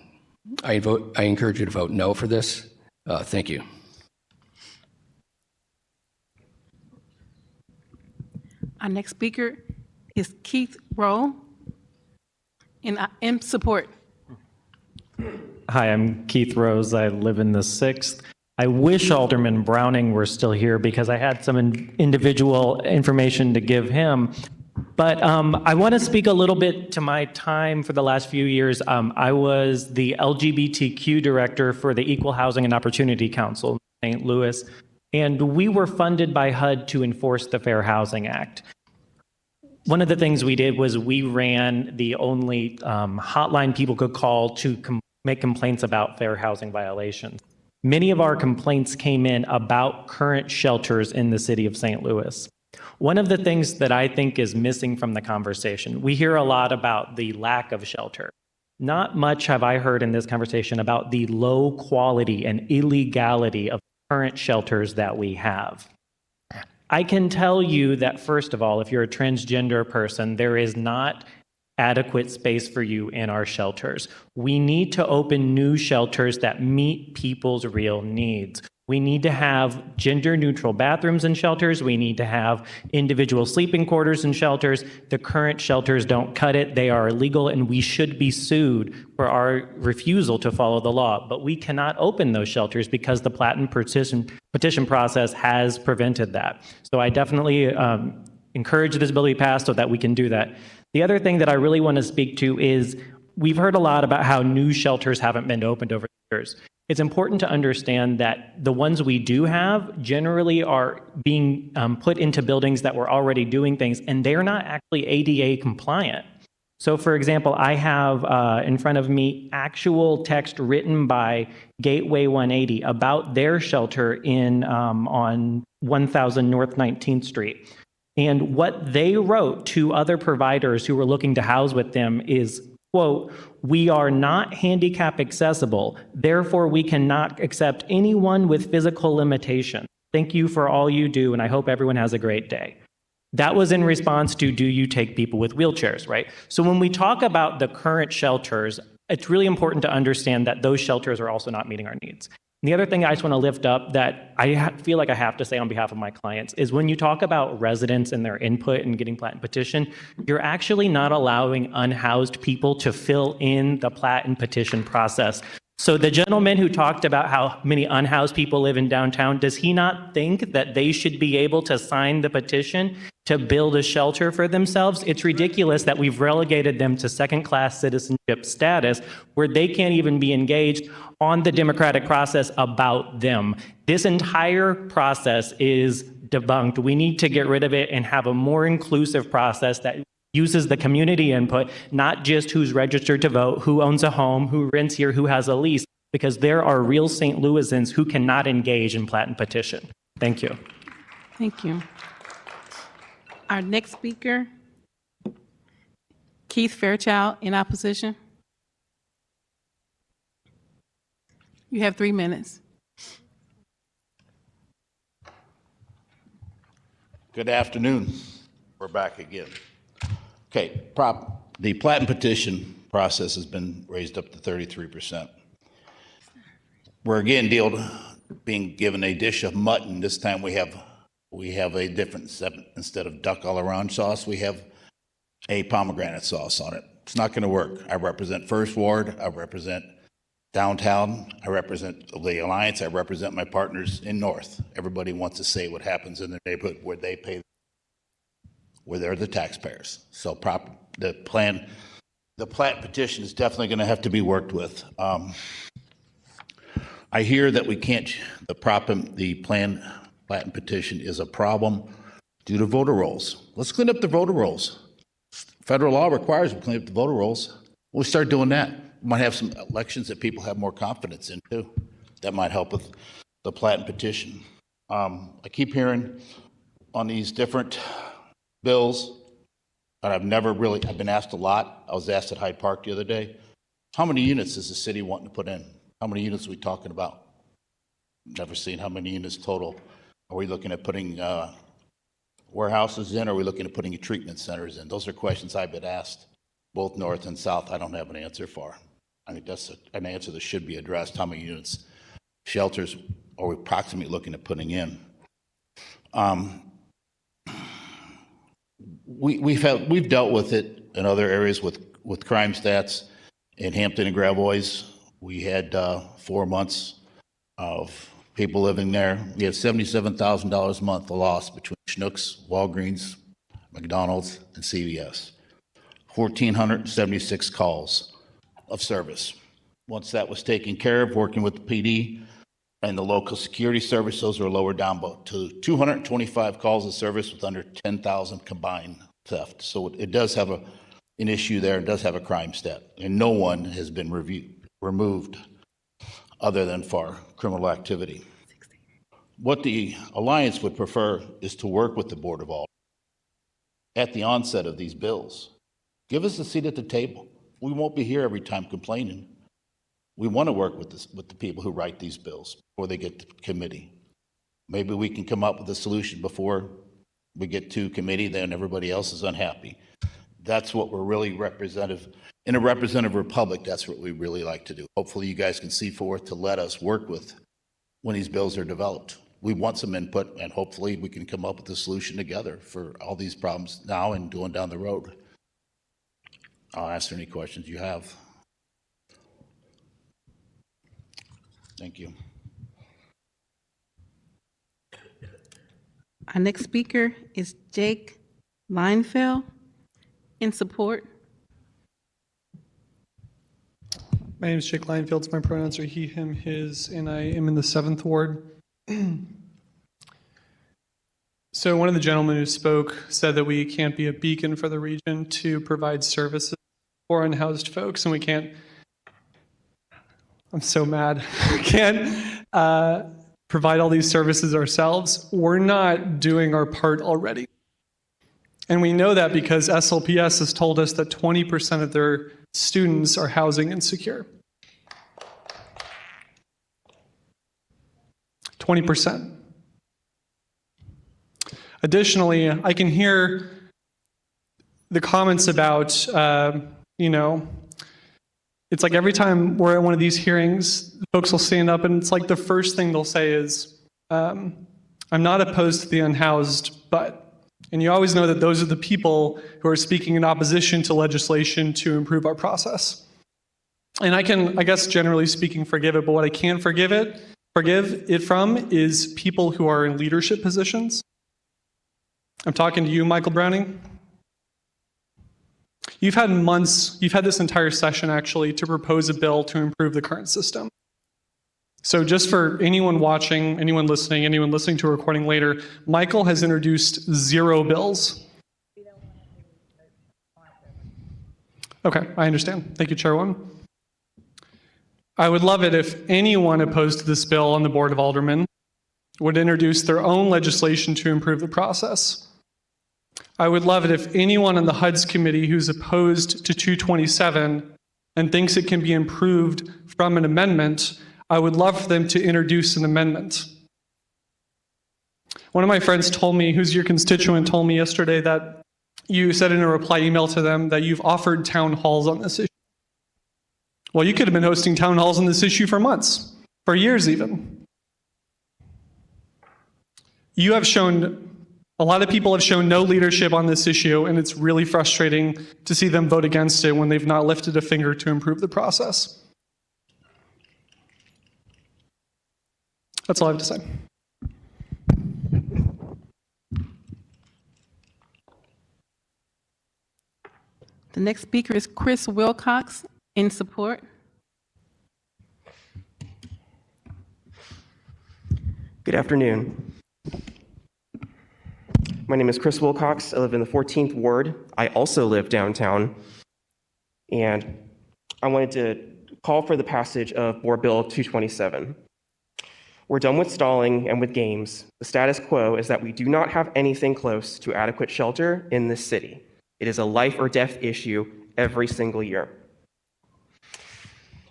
encourage you to vote no for this. Thank you. Our next speaker is Keith Rowe, and I am support. Hi, I'm Keith Rose. I live in the 6th. I wish Alderman Browning were still here because I had some individual information to give him. But I want to speak a little bit to my time for the last few years. I was the LGBTQ director for the Equal Housing and Opportunity Council in St. Louis, and we were funded by HUD to enforce the Fair Housing Act. One of the things we did was we ran the only hotline people could call to make complaints about fair housing violations. Many of our complaints came in about current shelters in the city of St. Louis. One of the things that I think is missing from the conversation, we hear a lot about the lack of shelter. Not much have I heard in this conversation about the low quality and illegality of current shelters that we have. I can tell you that, first of all, if you're a transgender person, there is not adequate space for you in our shelters. We need to open new shelters that meet people's real needs. We need to have gender-neutral bathrooms in shelters. We need to have individual sleeping quarters in shelters. The current shelters don't cut it. They are illegal, and we should be sued for our refusal to follow the law. But we cannot open those shelters because the plat and petition process has prevented that. So I definitely encourage this bill to be passed so that we can do that. The other thing that I really want to speak to is we've heard a lot about how new shelters haven't been opened over the years. It's important to understand that the ones we do have generally are being put into buildings that were already doing things, and they're not actually ADA compliant. So, for example, I have in front of me actual text written by Gateway 180 about their shelter in on 1000 North 19th Street. And what they wrote to other providers who were looking to house with them is, quote, "We are not handicap accessible, therefore we cannot accept anyone with physical limitation. Thank you for all you do, and I hope everyone has a great day." That was in response to, do you take people with wheelchairs, right? So when we talk about the current shelters, it's really important to understand that those shelters are also not meeting our needs. And the other thing I just want to lift up that I feel like I have to say on behalf of my clients is when you talk about residents and their input and getting plat and petition, you're actually not allowing unhoused people to fill in the plat and petition process. So the gentleman who talked about how many unhoused people live in downtown, does he not think that they should be able to sign the petition to build a shelter for themselves? It's ridiculous that we've relegated them to second-class citizenship status where they can't even be engaged on the democratic process about them. This entire process is debunked. We need to get rid of it and have a more inclusive process that uses the community input, not just who's registered to vote, who owns a home, who rents here, who has a lease, because there are real St. Louisans who cannot engage in plat and petition. Thank you. Thank you. Our next speaker, Keith Fairchild, in opposition. You have 3 minutes. Good afternoon. We're back again. Okay, the plat and petition process has been raised up to 33%. We're again being given a dish of mutton. This time we have a different, instead of duck all around sauce, we have a pomegranate sauce on it. It's not going to work. I represent First Ward. I represent downtown. I represent the Alliance. I represent my partners in North. Everybody wants to say what happens in their neighborhood where they're the taxpayers. So the plat petition is definitely going to have to be worked with. I hear that we can't, the plat and petition is a problem due to voter rolls. Let's clean up the voter rolls. Federal law requires we clean up the voter rolls. We'll start doing that. We might have some elections that people have more confidence in too. That might help with the plat and petition. I keep hearing on these different bills, and I've been asked a lot. I was asked at Hyde Park the other day, how many units is the city wanting to put in? How many units are we talking about? Never seen how many units total. Are we looking at putting warehouses in, or are we looking at putting treatment centers in? Those are questions I've been asked, both north and south. I don't have an answer for. I think that's an answer that should be addressed. How many units, shelters are we approximately looking at putting in? We've dealt with it in other areas with crime stats in Hampton and Gravois. We had 4 months of people living there. We have $77,000 a month of loss between Schnucks, Walgreens, McDonald's, and CVS. 1,476 calls of service. Once that was taken care of, working with the PD and the local security service, those were lowered down to 225 calls of service with under 10,000 combined theft. So it does have an issue there. It does have a crime stat, and no one has been removed other than for criminal activity. What the Alliance would prefer is to work with the Board of Aldermen at the onset of these bills. Give us a seat at the table. We won't be here every time complaining. We want to work with the people who write these bills before they get to committee. Maybe we can come up with a solution before we get to committee, then everybody else is unhappy. That's what we're really representative. In a representative republic, that's what we really like to do. Hopefully you guys can see forth to let us work with when these bills are developed. We want some input, and hopefully we can come up with a solution together for all these problems now and going down the road. I'll answer any questions you have. Thank you. Our next speaker is Jake Leinfeld. In support. My name is Jake Leinfeld. My pronouns are he, him, his, and I am in the 7th Ward. So one of the gentlemen who spoke said that we can't be a beacon for the region to provide services for unhoused folks, and we can't, I'm so mad, we can't provide all these services ourselves. We're not doing our part already. And we know that because SLPS has told us that 20% of their students are housing insecure. 20%. Additionally, I can hear the comments about, it's like every time we're at one of these hearings, folks will stand up and it's like the first thing they'll say is, I'm not opposed to the unhoused, but. And you always know that those are the people who are speaking in opposition to legislation to improve our process. And I can, I guess generally speaking, forgive it, but what I can't forgive it from is people who are in leadership positions. I'm talking to you, Michael Browning. You've had months, you've had this entire session actually to propose a bill to improve the current system. So just for anyone watching, anyone listening to a recording later, Michael has introduced 0 bills. Okay, I understand. Thank you, Chairwoman. I would love it if anyone opposed to this bill on the Board of Aldermen would introduce their own legislation to improve the process. I would love it if anyone on the HUD's committee who's opposed to 227 and thinks it can be improved from an amendment, I would love for them to introduce an amendment. One of my friends told me, who's your constituent, told me yesterday that you said in a reply email to them that you've offered town halls on this issue. Well, you could have been hosting town halls on this issue for months, for years even. You have shown, a lot of people have shown no leadership on this issue, and it's really frustrating to see them vote against it when they've not lifted a finger to improve the process. That's all I have to say. The next speaker is Chris Wilcox, in support. Good afternoon. My name is Chris Wilcox. I live in the 14th Ward. I also live downtown. And I wanted to call for the passage of Board Bill 227. We're done with stalling and with games. The status quo is that we do not have anything close to adequate shelter in this city. It is a life or death issue every single year.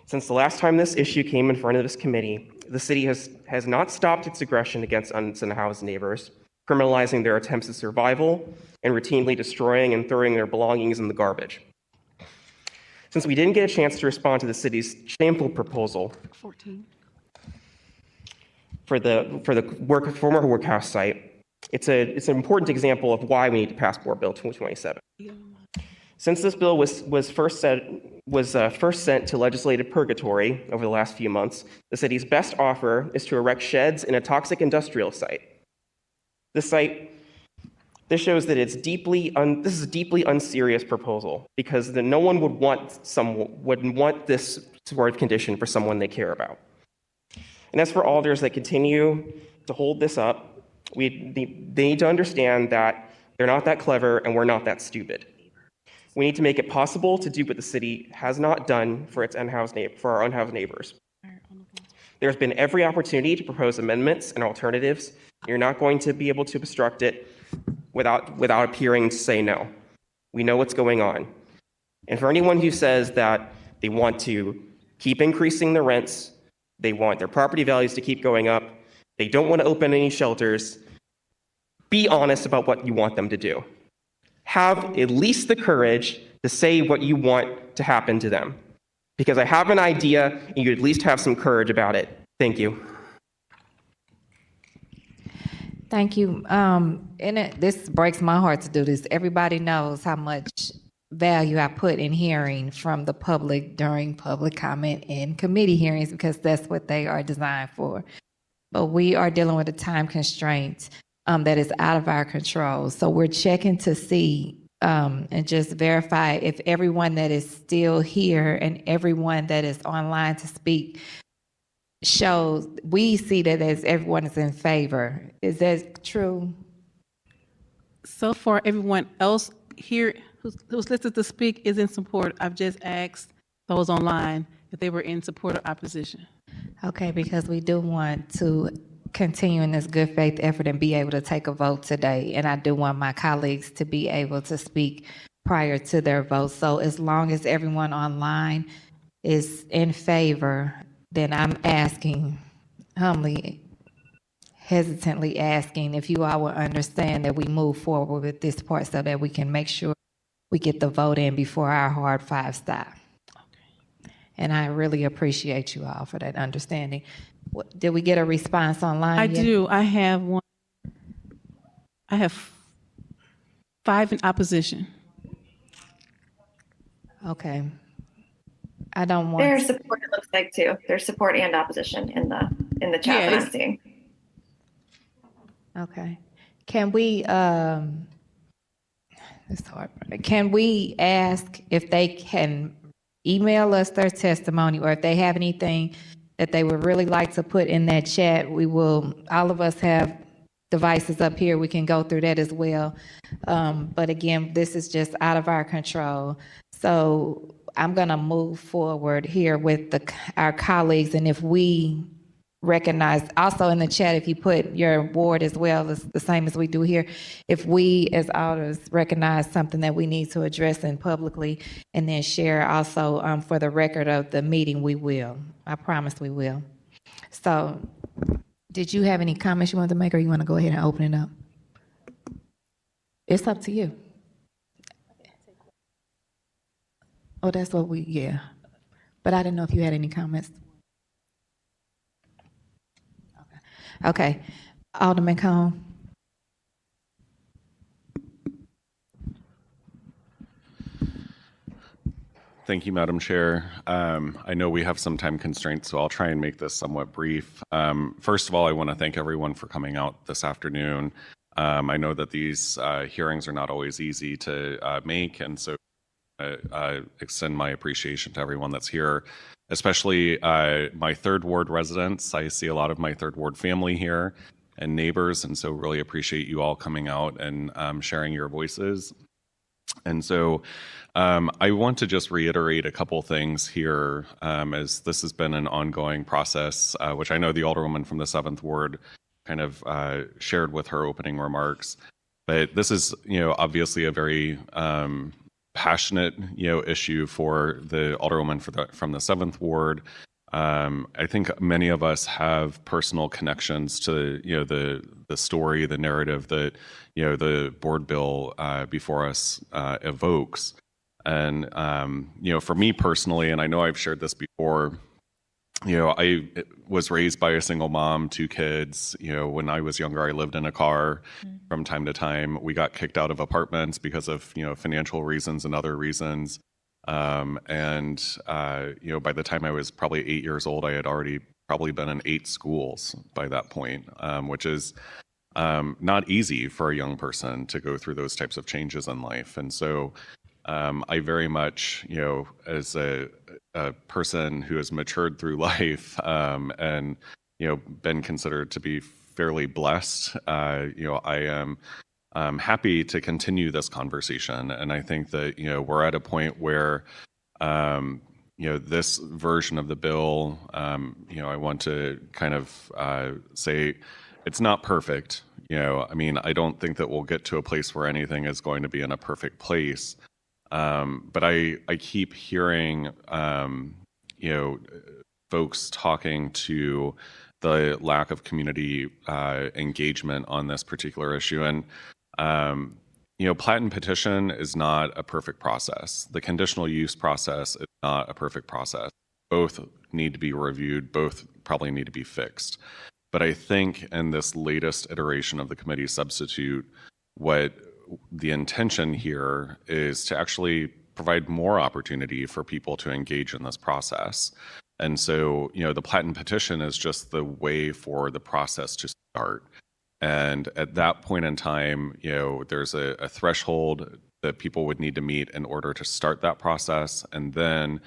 Since the last time this issue came in front of this committee, the city has not stopped its aggression against unhoused neighbors, criminalizing their attempts at survival and routinely destroying and throwing their belongings in the garbage. Since we didn't get a chance to respond to the city's shameful proposal 14. for the former workhouse site, it's an important example of why we need to pass Board Bill 227. Since this bill was first sent to legislative purgatory over the last few months, the city's best offer is to erect sheds in a toxic industrial site. This shows that this is a deeply unserious proposal, because no one would want this sort of condition for someone they care about. And as for alders that continue to hold this up, they need to understand that they're not that clever and we're not that stupid. We need to make it possible to do what the city has not done for our unhoused neighbors. There's been every opportunity to propose amendments and alternatives. You're not going to be able to obstruct it without appearing to say no. We know what's going on. And for anyone who says that they want to keep increasing the rents, they want their property values to keep going up, they don't want to open any shelters, be honest about what you want them to do. Have at least the courage to say what you want to happen to them. Because I have an idea, and you at least have some courage about it. Thank you. Thank you. This breaks my heart to do this. Everybody knows how much value I put in hearing from the public during public comment and committee hearings, because that's what they are designed for. But we are dealing with a time constraint that is out of our control. So we're checking to see and just verify if everyone that is still here and everyone that is online to speak shows, we see that as everyone is in favor. Is that true? So far, everyone else here who's listed to speak is in support. I've just asked those online if they were in support or opposition. Okay, because we do want to continue in this good faith effort and be able to take a vote today. And I do want my colleagues to be able to speak prior to their vote. So as long as everyone online is in favor, then I'm asking, humbly, hesitantly asking if you all will understand that we move forward with this part so that we can make sure we get the vote in before our hard 5 stop. Okay. And I really appreciate you all for that understanding. Did we get a response online? I yet? do. I have one. I have 5 in opposition. Okay. I don't want. There's support, it looks like, too. There's support and opposition in the chat that I'm seeing. Okay. Can we, it's hard. Can we ask if they can email us their testimony, or if they have anything that they would really like to put in that chat? We will, all of us have devices up here. We can go through that as well. But again, this is just out of our control. So I'm going to move forward here with our colleagues. And if we recognize, also in the chat, if you put your ward as well, as the same as we do here, if we as alders recognize something that we need to address in publicly and then share also for the record of the meeting, we will. I promise we will. So, did you have any comments you wanted to make, or you want to go ahead and open it up? It's up to you. Oh, that's what yeah. But I didn't know if you had any comments. Okay. Alderman Cone. Thank you, Madam Chair. I know we have some time constraints, so I'll try and make this somewhat brief. First of all, I want to thank everyone for coming out this afternoon. I know that these hearings are not always easy to make, and so I extend my appreciation to everyone that's here, especially my Third Ward residents. I see a lot of my Third Ward family here and neighbors, and so really appreciate you all coming out and sharing your voices. And so I want to just reiterate a couple things here, as this has been an ongoing process, which I know the Alderwoman from the 7th Ward kind of shared with her opening remarks. But this is, obviously a very passionate, issue for the Alderwoman from the 7th Ward. I think many of us have personal connections to, the story, the narrative that, the board bill before us evokes. And, for me personally, and I know I've shared this before, I was raised by a single mom, 2 kids. When I was younger, I lived in a car from time to time. We got kicked out of apartments because of, financial reasons and other reasons. By the time I was probably 8 years old, I had already probably been in 8 schools by that point, which is not easy for a young person to go through those types of changes in life. And so I very much, as a person who has matured through life and, been considered to be fairly blessed, I am happy to continue this conversation. And I think that, we're at a point where, this version of the bill, I want to kind of say it's not perfect. I don't think that we'll get to a place where anything is going to be in a perfect place. But I keep hearing, folks talking to the lack of community engagement on this particular issue. And, plat and petition is not a perfect process. The conditional use process is not a perfect process. Both need to be reviewed, both probably need to be fixed. But I think in this latest iteration of the committee substitute, what the intention here is to actually provide more opportunity for people to engage in this process. And so, the plat and petition is just the way for the process to start. And at that point in time, there's a threshold that people would need to meet in order to start that process. And then,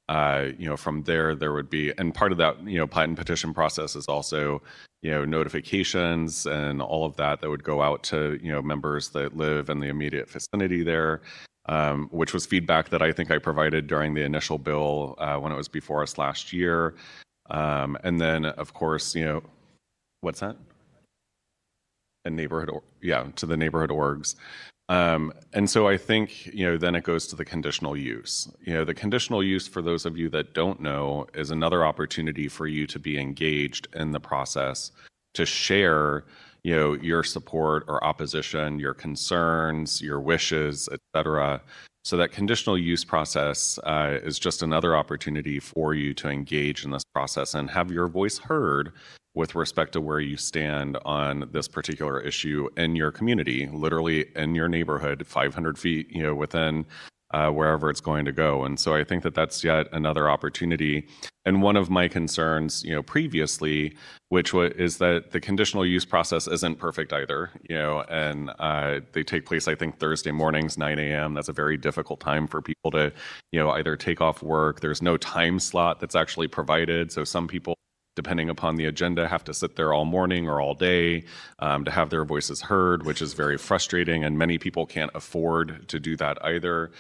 from there would be, and part of that, plat and petition process is also, notifications and all of that would go out to, members that live in the immediate vicinity there, which was feedback that I think I provided during the initial bill when it was before us last year. And then, of course, what's that? To the neighborhood orgs. And so I think, then it goes to the conditional use. The conditional use, for those of you that don't know, is another opportunity for you to be engaged in the process, to share, your support or opposition, your concerns, your wishes, etc. So that conditional use process is just another opportunity for you to engage in this process and have your voice heard with respect to where you stand on this particular issue in your community, literally in your neighborhood, 500 feet, within wherever it's going to go. And so I think that that's yet another opportunity. And one of my concerns, previously, is that the conditional use process isn't perfect either, and they take place, I think, Thursday mornings, 9 a.m. That's a very difficult time for people to, either take off work. There's no time slot that's actually provided. So some people, depending upon the agenda, have to sit there all morning or all day to have their voices heard, which is very frustrating. And many people can't afford to do that either.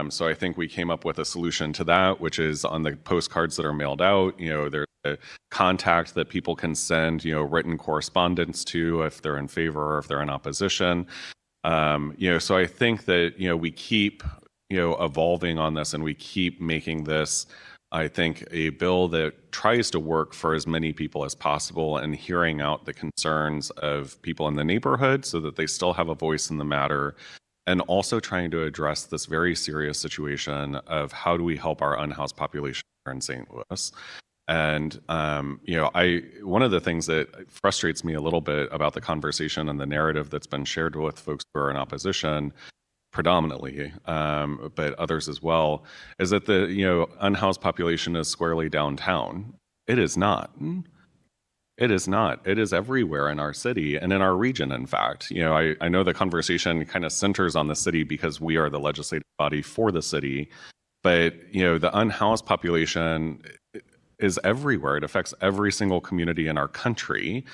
So I think we came up with a solution to that, which is on the postcards that are mailed out, there's a contact that people can send, written correspondence to if they're in favor or if they're in opposition. So I think that, we keep, evolving on this, and we keep making this I think a bill that tries to work for as many people as possible and hearing out the concerns of people in the neighborhood so that they still have a voice in the matter, and also trying to address this very serious situation of how do we help our unhoused population here in St. Louis. And, one of the things that frustrates me a little bit about the conversation and the narrative that's been shared with folks who are in opposition, predominantly, but others as well, is that the, unhoused population is squarely downtown. It is not. It is not. It is everywhere in our city and in our region, in fact. I know the conversation kind of centers on the city because we are the legislative body for the city, but, the unhoused population is everywhere. It affects every single community in our country.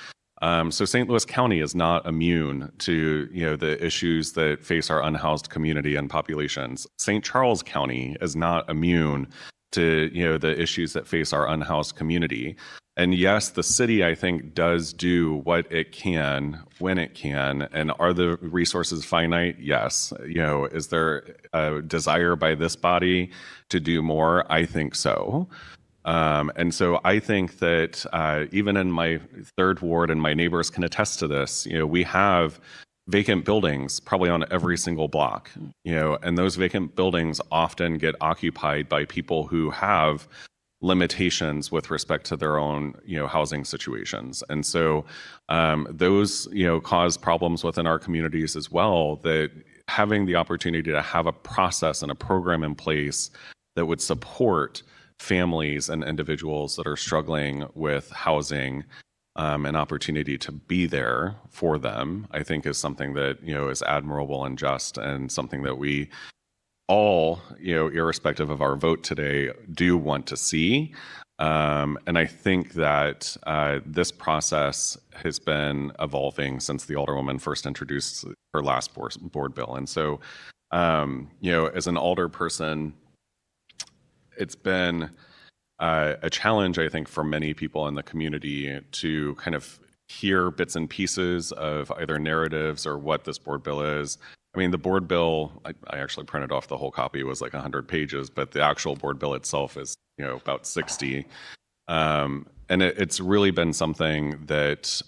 So St. Louis County is not immune to, the issues that face our unhoused community and populations. St. Charles County is not immune to, the issues that face our unhoused community. And yes, the city, I think, does do what it can when it can. And are the resources finite? Yes. Is there a desire by this body to do more? I think so. And so I think that even in my third ward, and my neighbors can attest to this, we have vacant buildings probably on every single block, and those vacant buildings often get occupied by people who have limitations with respect to their own, housing situations. And so those, cause problems within our communities as well, that having the opportunity to have a process and a program in place that would support families and individuals that are struggling with housing, an opportunity to be there for them, I think is something that, is admirable and just, and something that we all, irrespective of our vote today, do want to see. And I think that this process has been evolving since the Alderwoman first introduced her last board bill. And so, as an alder person, it's been a challenge, I think, for many people in the community to kind of hear bits and pieces of either narratives or what this board bill is. I mean, the board bill, I actually printed off the whole copy. It was like 100 pages, but the actual board bill itself is, about 60. And it's really been something that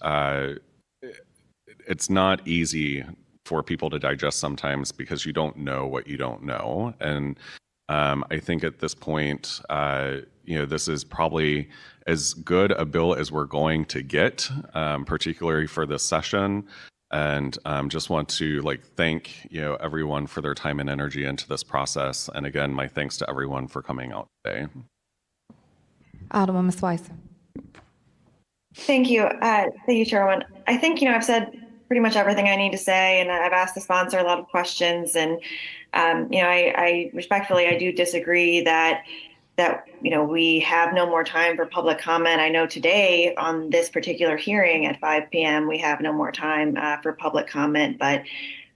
it's not easy for people to digest sometimes because you don't know what you don't know. And I think at this point, this is probably as good a bill as we're going to get, particularly for this session. And just want to thank everyone for their time and energy into this process. And again, my thanks to everyone for coming out today. Alderwoman Swicer. Thank you. Thank you, Chairwoman. I think, I've said pretty much everything I need to say, and I've asked the sponsor a lot of questions. And, I respectfully, I do disagree that we have no more time for public comment. I know today on this particular hearing at 5 p.m., we have no more time for public comment, but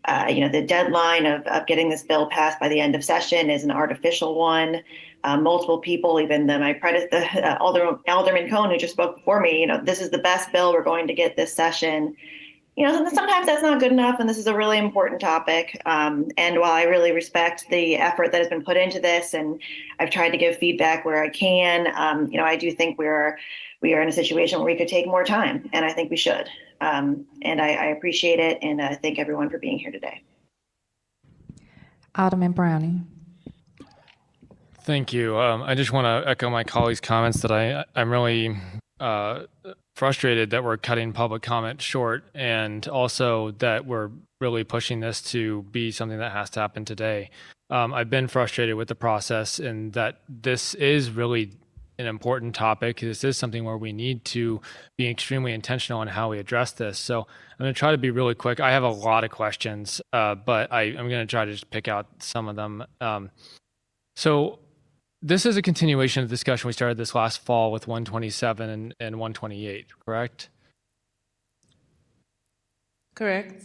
the deadline of getting this bill passed by the end of session is an artificial one. Multiple people, even Alderman Cohn, who just spoke before me, this is the best bill we're going to get this session. Sometimes that's not good enough, and this is a really important topic. And while I really respect the effort that has been put into this, and I've tried to give feedback where I can, I do think we are in a situation where we could take more time, and I think we should. And I appreciate it, and I thank everyone for being here today. Alderman Browning. Thank you. I just want to echo my colleagues' comments that I'm really frustrated that we're cutting public comment short, and also that we're really pushing this to be something that has to happen today. I've been frustrated with the process, and that this is really an important topic. This is something where we need to be extremely intentional in how we address this. So I'm going to try to be really quick. I have a lot of questions, but I'm going to try to just pick out some of them. So this is a continuation of the discussion we started this last fall with 127 and 128, correct? Correct.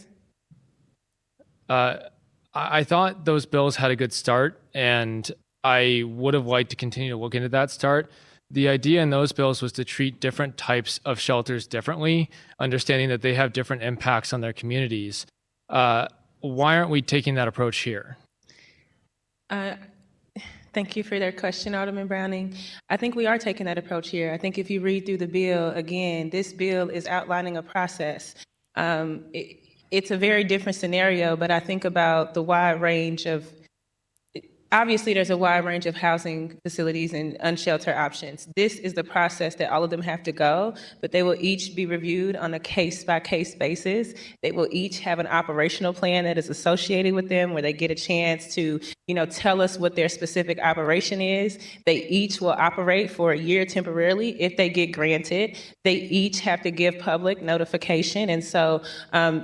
I thought those bills had a good start, and I would have liked to continue to look into that start. The idea in those bills was to treat different types of shelters differently, understanding that they have different impacts on their communities. Why aren't we taking that approach here? Thank you for that question, Alderman Browning. I think we are taking that approach here. I think if you read through the bill, again, this bill is outlining a process. It's a very different scenario, but I think about the wide range of, obviously there's a wide range of housing facilities and unsheltered options. This is the process that all of them have to go, but they will each be reviewed on a case-by-case basis. They will each have an operational plan that is associated with them where they get a chance to, tell us what their specific operation is. They each will operate for a year temporarily if they get granted. They each have to give public notification. And so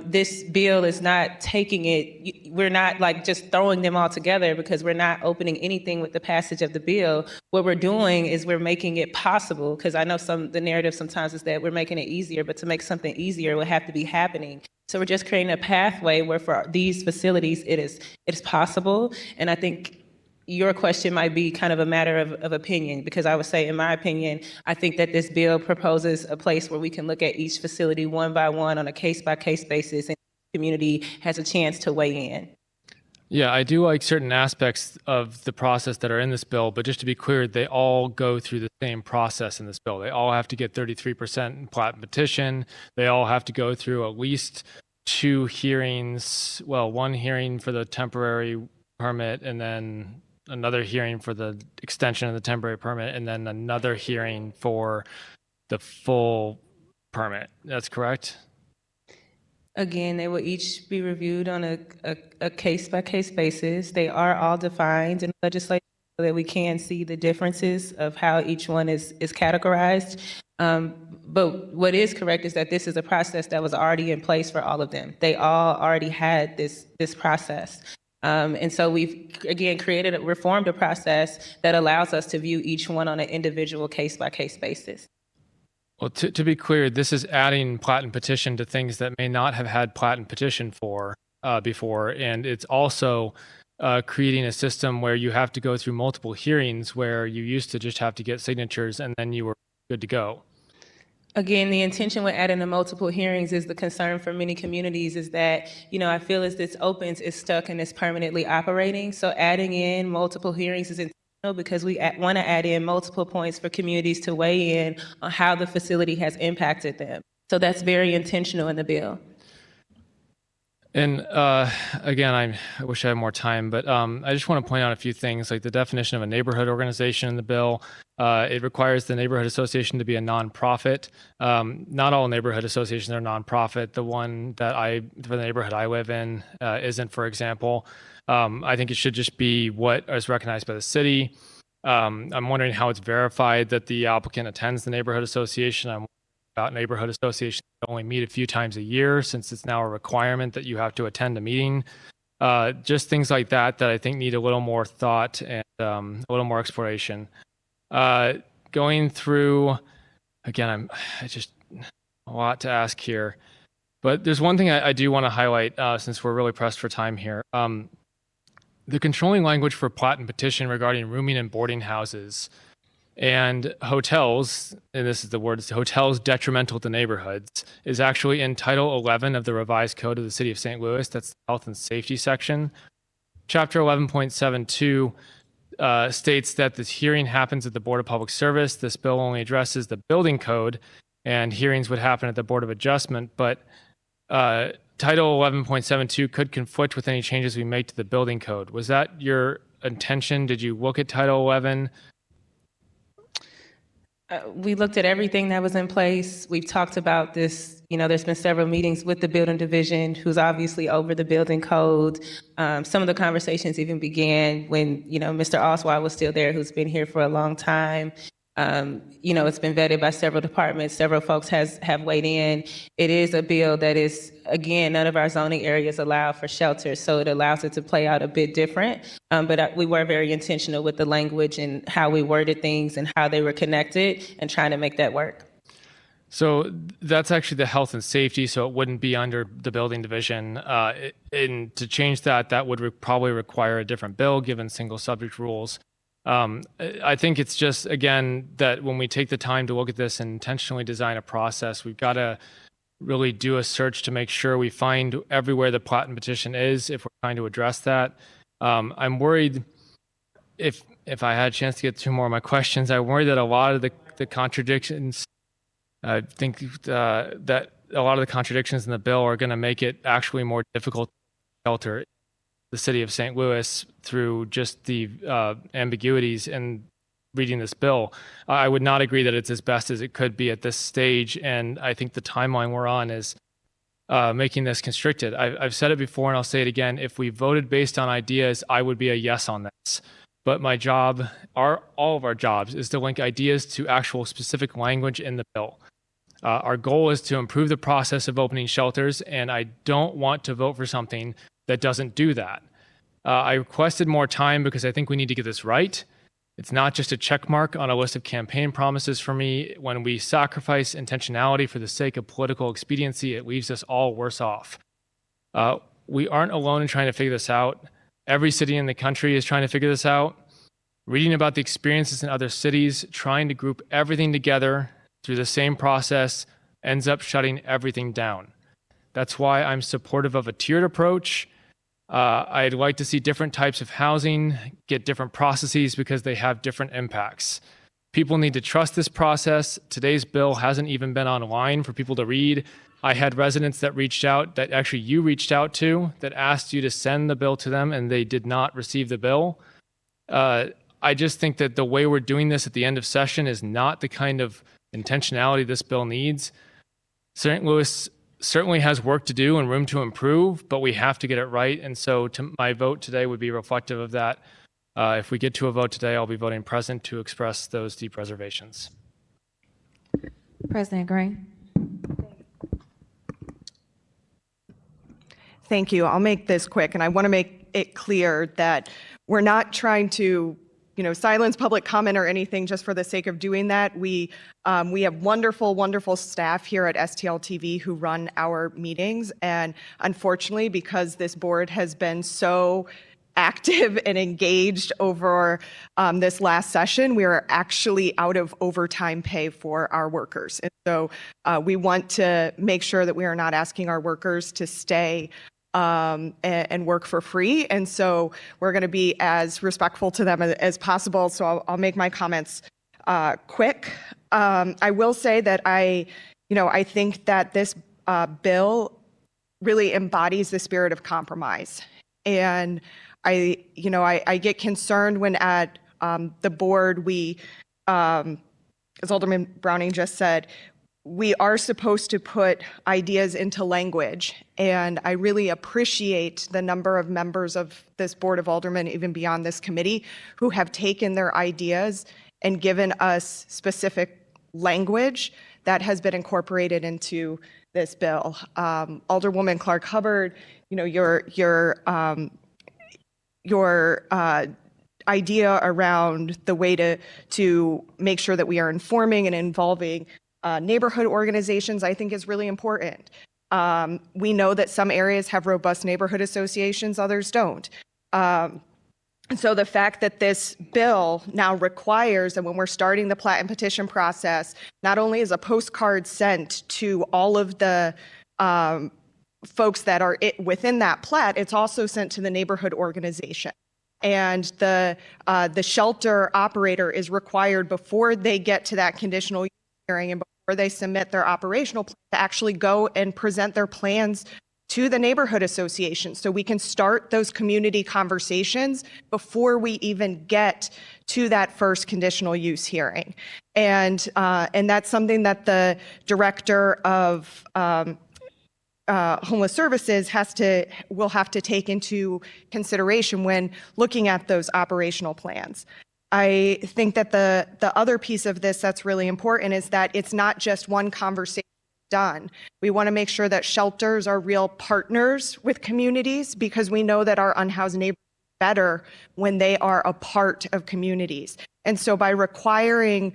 this bill is not taking it, we're not like just throwing them all together because we're not opening anything with the passage of the bill. What we're doing is we're making it possible, because I know the narrative sometimes is that we're making it easier, but to make something easier will have to be happening. So we're just creating a pathway where for these facilities it is possible. And I think your question might be kind of a matter of opinion, because I would say, in my opinion, I think that this bill proposes a place where we can look at each facility one by one on a case-by-case basis, and the community has a chance to weigh in. Yeah, I do like certain aspects of the process that are in this bill, but just to be clear, they all go through the same process in this bill. They all have to get 33% plat and petition. They all have to go through at least 2 hearings, well, 1 hearing for the temporary permit, and then another hearing for the extension of the temporary permit, and then another hearing for the full permit. That's correct? Again, they will each be reviewed on a case-by-case basis. They are all defined in legislation so that we can see the differences of how each one is categorized. But what is correct is that this is a process that was already in place for all of them. They all already had this process. And so we've, again, reformed a process that allows us to view each one on an individual case-by-case basis. Well, to be clear, this is adding plat and petition to things that may not have had plat and petition before, and it's also creating a system where you have to go through multiple hearings where you used to just have to get signatures and then you were good to go. Again, the intention with adding the multiple hearings is the concern for many communities is that, I feel as this opens, it's stuck and it's permanently operating. So adding in multiple hearings is intentional because we want to add in multiple points for communities to weigh in on how the facility has impacted them. So that's very intentional in the bill. And again, I wish I had more time, but I just want to point out a few things, like the definition of a neighborhood organization in the bill. It requires the neighborhood association to be a nonprofit. Not all neighborhood associations are nonprofit. The one for the neighborhood I live in isn't, for example. I think it should just be what is recognized by the city. I'm wondering how it's verified that the applicant attends the neighborhood association. I'm about neighborhood associations that only meet a few times a year, since it's now a requirement that you have to attend a meeting. Just things like that I think need a little more thought and a little more exploration. Going through, again, I just a lot to ask here, but there's one thing I do want to highlight since we're really pressed for time here. The controlling language for plat and petition regarding rooming and boarding houses and hotels, and this is the word, hotels detrimental to neighborhoods, is actually in Title 11 of the revised code of the City of St. Louis. That's the health and safety section. Chapter 11.72 states that this hearing happens at the Board of Public Service. This bill only addresses the building code, and hearings would happen at the Board of Adjustment, but Title 11.72 could conflict with any changes we make to the building code. Was that your intention? Did you look at Title 11? We looked at everything that was in place. We've talked about this, there's been several meetings with the building division, who's obviously over the building code. Some of the conversations even began when, Mr. Oswald was still there, who's been here for a long time. It's been vetted by several departments. Several folks have weighed in. It is a bill that is, again, none of our zoning areas allow for shelters, so it allows it to play out a bit different. But we were very intentional with the language and how we worded things and how they were connected and trying to make that work. So that's actually the health and safety, so it wouldn't be under the building division. And to change that would probably require a different bill given single subject rules. I think it's just, again, that when we take the time to look at this and intentionally design a process, we've got to really do a search to make sure we find everywhere the plat and petition is if we're trying to address that. I'm worried if if I had a chance to get through more of my questions, I worry that a lot of the contradictions, I think that a lot of the contradictions in the bill are going to make it actually more difficult to shelter the city of St. Louis through just the ambiguities in reading this bill. I would not agree that it's as best as it could be at this stage, and I think the timeline we're on is making this constricted. I've said it before and I'll say it again. If we voted based on ideas, I would be a yes on this. But my job, all of our jobs, is to link ideas to actual specific language in the bill. Our goal is to improve the process of opening shelters, and I don't want to vote for something that doesn't do that. I requested more time because I think we need to get this right. It's not just a check mark on a list of campaign promises for me. When we sacrifice intentionality for the sake of political expediency, it leaves us all worse off. We aren't alone in trying to figure this out. Every city in the country is trying to figure this out. Reading about the experiences in other cities, trying to group everything together through the same process ends up shutting everything down. That's why I'm supportive of a tiered approach. I'd like to see different types of housing get different processes because they have different impacts. People need to trust this process. Today's bill hasn't even been online for people to read. I had residents that reached out, that actually you reached out to, that asked you to send the bill to them and they did not receive the bill. I just think that the way we're doing this at the end of session is not the kind of intentionality this bill needs. St. Louis certainly has work to do and room to improve, but we have to get it right. And so my vote today would be reflective of that. If we get to a vote today, I'll be voting present to express those deep reservations. President Green. Thank you. I'll make this quick, and I want to make it clear that we're not trying to, silence public comment or anything just for the sake of doing that. We have wonderful, wonderful staff here at STL TV who run our meetings, and unfortunately, because this board has been so active and engaged over this last session, we are actually out of overtime pay for our workers. And so we want to make sure that we are not asking our workers to stay and work for free. And so we're going to be as respectful to them as possible. So I'll make my comments quick. I will say that I think that this bill really embodies the spirit of compromise. And I get concerned when at the board we, as Alderman Browning just said, we are supposed to put ideas into language, and I really appreciate the number of members of this Board of Aldermen, even beyond this committee, who have taken their ideas and given us specific language that has been incorporated into this bill. Alderwoman Clark Hubbard, your idea around the way to make sure that we are informing and involving neighborhood organizations, I think, is really important. We know that some areas have robust neighborhood associations, others don't. So the fact that this bill now requires that when we're starting the plat and petition process, not only is a postcard sent to all of the folks that are within that plat, it's also sent to the neighborhood organization. And the shelter operator is required before they get to that conditional hearing and before they submit their operational plan to actually go and present their plans to the neighborhood association, so we can start those community conversations before we even get to that first conditional use hearing. And that's something that the director of Homeless Services will have to take into consideration when looking at those operational plans. I think that the other piece of this that's really important is that it's not just one conversation done. We want to make sure that shelters are real partners with communities, because we know that our unhoused neighbors are better when they are a part of communities. And so by requiring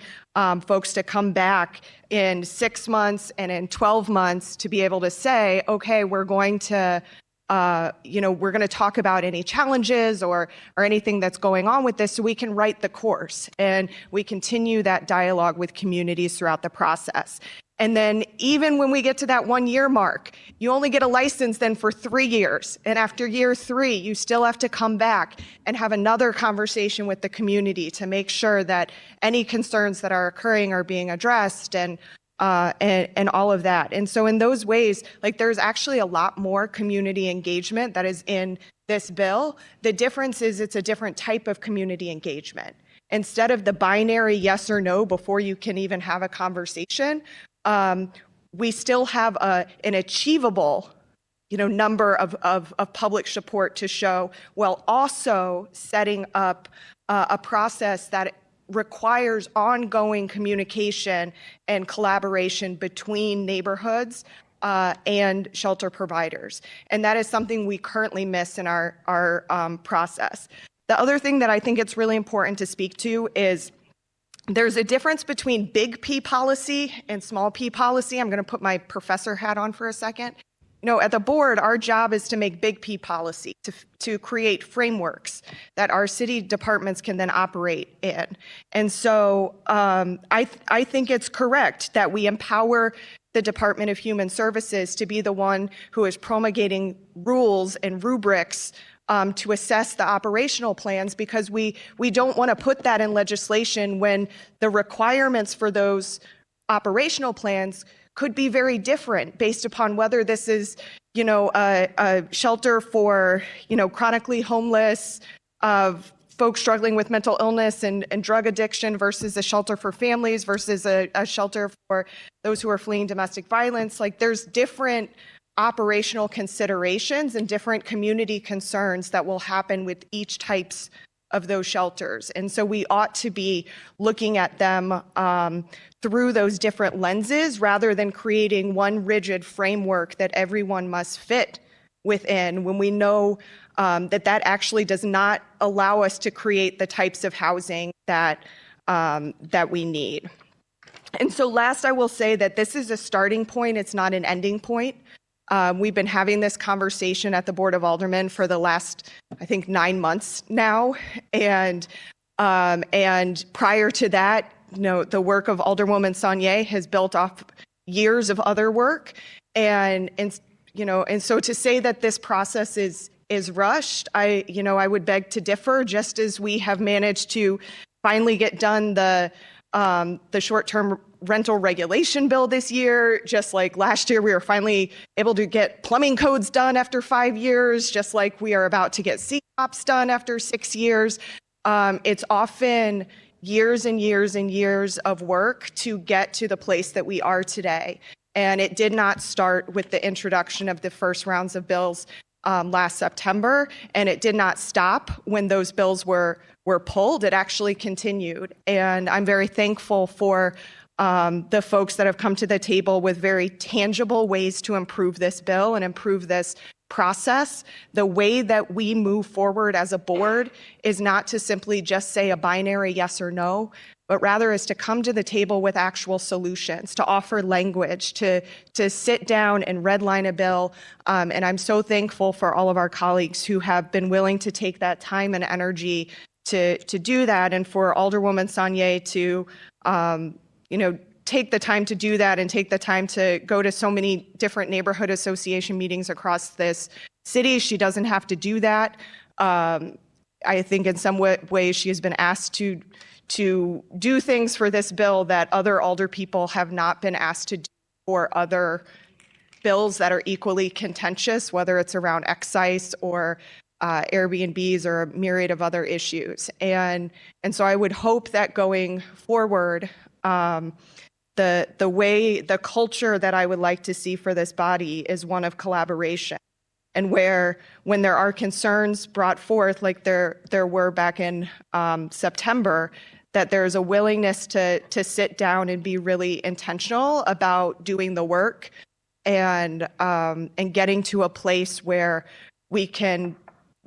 folks to come back in 6 months and in 12 months to be able to say, okay, we're going to talk about any challenges or anything that's going on with this, so we can write the course and we continue that dialogue with communities throughout the process. And then even when we get to that 1 year mark, you only get a license then for 3 years. And after year 3, you still have to come back and have another conversation with the community to make sure that any concerns that are occurring are being addressed and all of that. And so in those ways, like there's actually a lot more community engagement that is in this bill. The difference is it's a different type of community engagement. Instead of the binary yes or no before you can even have a conversation, we still have an achievable, number of public support to show, while also setting up a process that requires ongoing communication and collaboration between neighborhoods and shelter providers. And that is something we currently miss in our process. The other thing that I think it's really important to speak to is there's a difference between big P policy and small p policy. I'm going to put my professor hat on for a second. At the board, our job is to make big P policy, to create frameworks that our city departments can then operate in. And so I think it's correct that we empower the Department of Human Services to be the one who is promulgating rules and rubrics to assess the operational plans, because we don't want to put that in legislation when the requirements for those operational plans could be very different based upon whether this is, a shelter for, chronically homeless, folks struggling with mental illness and drug addiction versus a shelter for families versus a shelter for those who are fleeing domestic violence. Like there's different operational considerations and different community concerns that will happen with each types of those shelters. And so we ought to be looking at them through those different lenses rather than creating one rigid framework that everyone must fit within, when we know that actually does not allow us to create the types of housing that we need. And so last, I will say that this is a starting point. It's not an ending point. We've been having this conversation at the Board of Aldermen for the last, I think, 9 months now. And prior to that, the work of Alderwoman Sonnier has built off years of other work. And so to say that this process is rushed, I would beg to differ, just as we have managed to finally get done the short-term rental regulation bill this year. Just like last year, we were finally able to get plumbing codes done after 5 years, just like we are about to get COPs done after 6 years. It's often years and years and years of work to get to the place that we are today. And it did not start with the introduction of the first rounds of bills last September, and it did not stop when those bills were pulled. It actually continued. And I'm very thankful for the folks that have come to the table with very tangible ways to improve this bill and improve this process. The way that we move forward as a board is not to simply just say a binary yes or no, but rather is to come to the table with actual solutions, to offer language, to sit down and redline a bill. And I'm so thankful for all of our colleagues who have been willing to take that time and energy to do that, and for Alderwoman Sonnier to take the time to do that and take the time to go to so many different neighborhood association meetings across this city. She doesn't have to do that. I think in some ways she has been asked to do things for this bill that other alder people have not been asked to do for other bills that are equally contentious, whether it's around excise or Airbnbs or a myriad of other issues. And so I would hope that going forward, the culture that I would like to see for this body is one of collaboration, and where when there are concerns brought forth, like there were back in September, that there's a willingness to sit down and be really intentional about doing the work and getting to a place where we can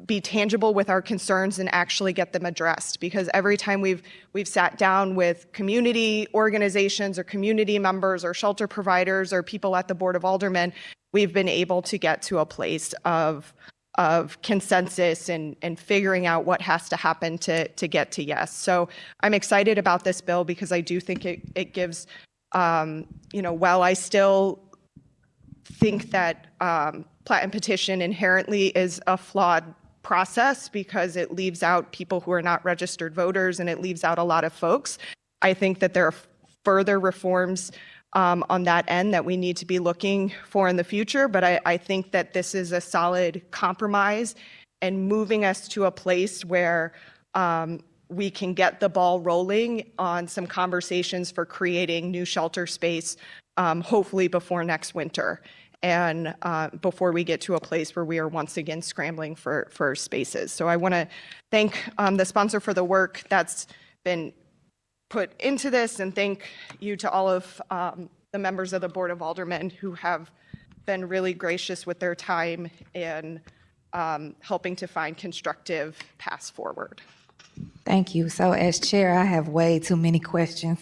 be tangible with our concerns and actually get them addressed. Because every time we've sat down with community organizations or community members or shelter providers or people at the Board of Aldermen, we've been able to get to a place of consensus and figuring out what has to happen to get to yes. So I'm excited about this bill because I do think it gives While I still think that plat and petition inherently is a flawed process because it leaves out people who are not registered voters and it leaves out a lot of folks, I think that there are further reforms on that end that we need to be looking for in the future. But I think that this is a solid compromise and moving us to a place where we can get the ball rolling on some conversations for creating new shelter space, hopefully before next winter, and before we get to a place where we are once again scrambling for spaces. So I want to thank the sponsor for the work that's been put into this, and thank you to all of the members of the Board of Aldermen who have been really gracious with their time in helping to find constructive paths forward. Thank you. So as chair, I have way too many questions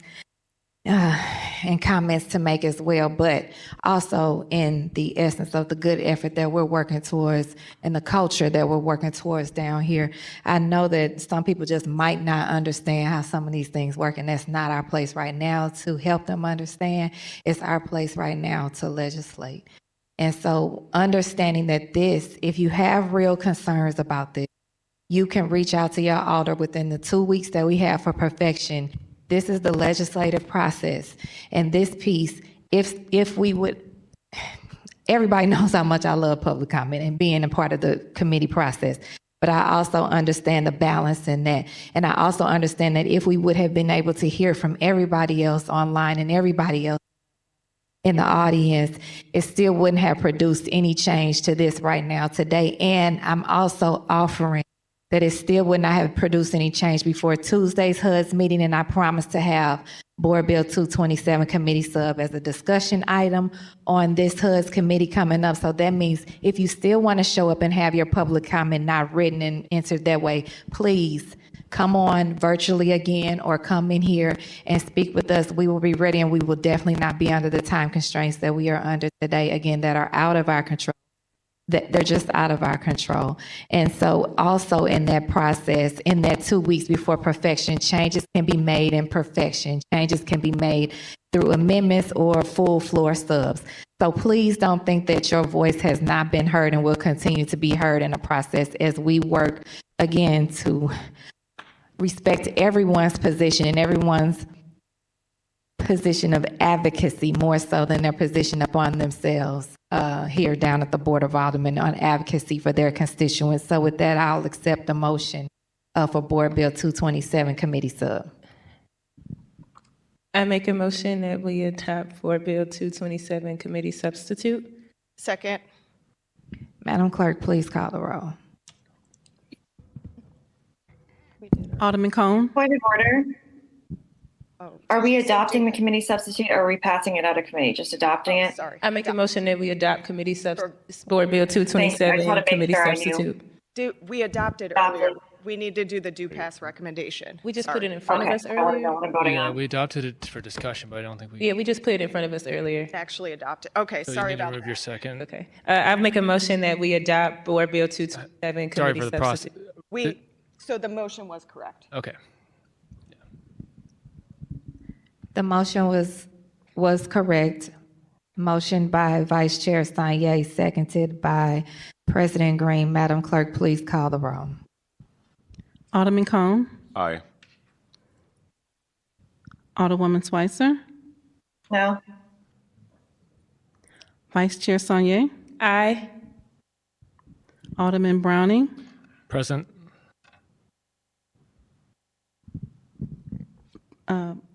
and comments to make as well, but also in the essence of the good effort that we're working towards and the culture that we're working towards down here. I know that some people just might not understand how some of these things work, and that's not our place right now to help them understand. It's our place right now to legislate. And so understanding that this, if you have real concerns about this, you can reach out to your alder within the 2 weeks that we have for perfection. This is the legislative process. And this piece, if we would, everybody knows how much I love public comment and being a part of the committee process. But I also understand the balance in that. And I also understand that if we would have been able to hear from everybody else online and everybody else in the audience, it still wouldn't have produced any change to this right now today. And I'm also offering that it still would not have produced any change before Tuesday's HUD's meeting, and I promise to have Board Bill 227 committee sub as a discussion item on this HUD's committee coming up. So that means if you still want to show up and have your public comment not written and entered that way, please come on virtually again or come in here and speak with us. We will be ready, and we will definitely not be under the time constraints that we are under today, again, that are out of our control. That they're just out of our control. And so also in that process, in that 2 weeks before perfection, changes can be made in perfection. Changes can be made through amendments or full floor subs. So please don't think that your voice has not been heard and will continue to be heard in the process as we work, again, to respect everyone's position and everyone's position of advocacy more so than their position upon themselves here down at the Board of Aldermen on advocacy for their constituents. So with that, I'll accept the motion for Board Bill 227 committee sub. I make a motion that we adopt Board Bill 227 committee substitute. Second. Madam Clerk, please call the roll. Alderman Cone. Point of order. Are we adopting the committee substitute or are we passing it out of committee? Just adopting it? Sorry. I make a motion that we adopt committee Board Bill 227 committee substitute. We adopted earlier. We need to do the due pass recommendation. We just put it in front of us earlier. Yeah, we adopted it for discussion, but I don't think we. Yeah, we just put it in front of us earlier. Actually adopted. Okay, So sorry you need to about remove that. your second. Okay. I make a motion that we adopt Board Bill 227 Sorry committee for the process. substitute. So the motion was correct. Okay. The motion was correct. Motion by Vice Chair Sonnier, seconded by President Green. Madam Clerk, please call the roll. Alderman Cone. Aye. Alderwoman Schweitzer. No. Vice Chair Sonnier. Aye. Alderman Browning. Present.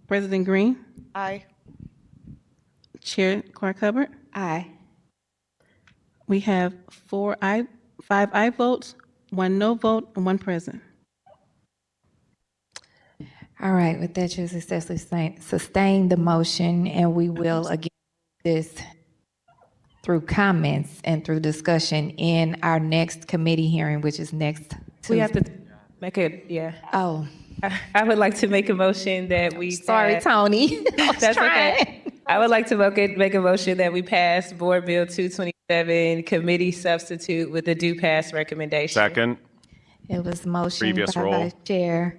President Green. Aye. Chair Clark Hubbard. Aye. We have 5 aye votes, 1 no vote, and 1 present. All right, with that, you successfully sustain the motion, and we will again this through comments and through discussion in our next committee hearing, which is next Tuesday. We have to make it, yeah. Oh. I would like to make a motion that we. Sorry, Tony. That's okay. I would like to make a motion that we pass Board Bill 227 committee substitute with the due pass recommendation. Second. It was motion Previous by roll. Vice Chair,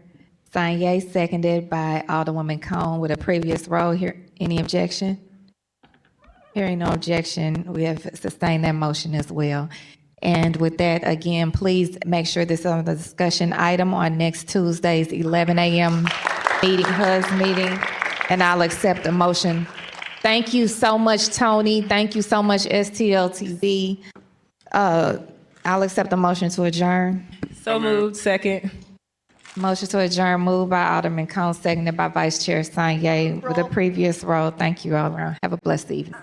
Sonnier, seconded by Alderwoman Cone with a previous roll. Here, any objection? Hearing no objection, we have sustained that motion as well. And with that, again, please make sure this is on the discussion item on next Tuesday's 11 a.m. meeting, meeting, and I'll accept the motion. Thank you so much, Tony. Thank you so much, STLTV. I'll accept the motion to adjourn. So moved. Second. Motion to adjourn moved by Alderman Cone, seconded by Vice Chair Sonnier with a previous roll. Thank you all around. Have a blessed evening.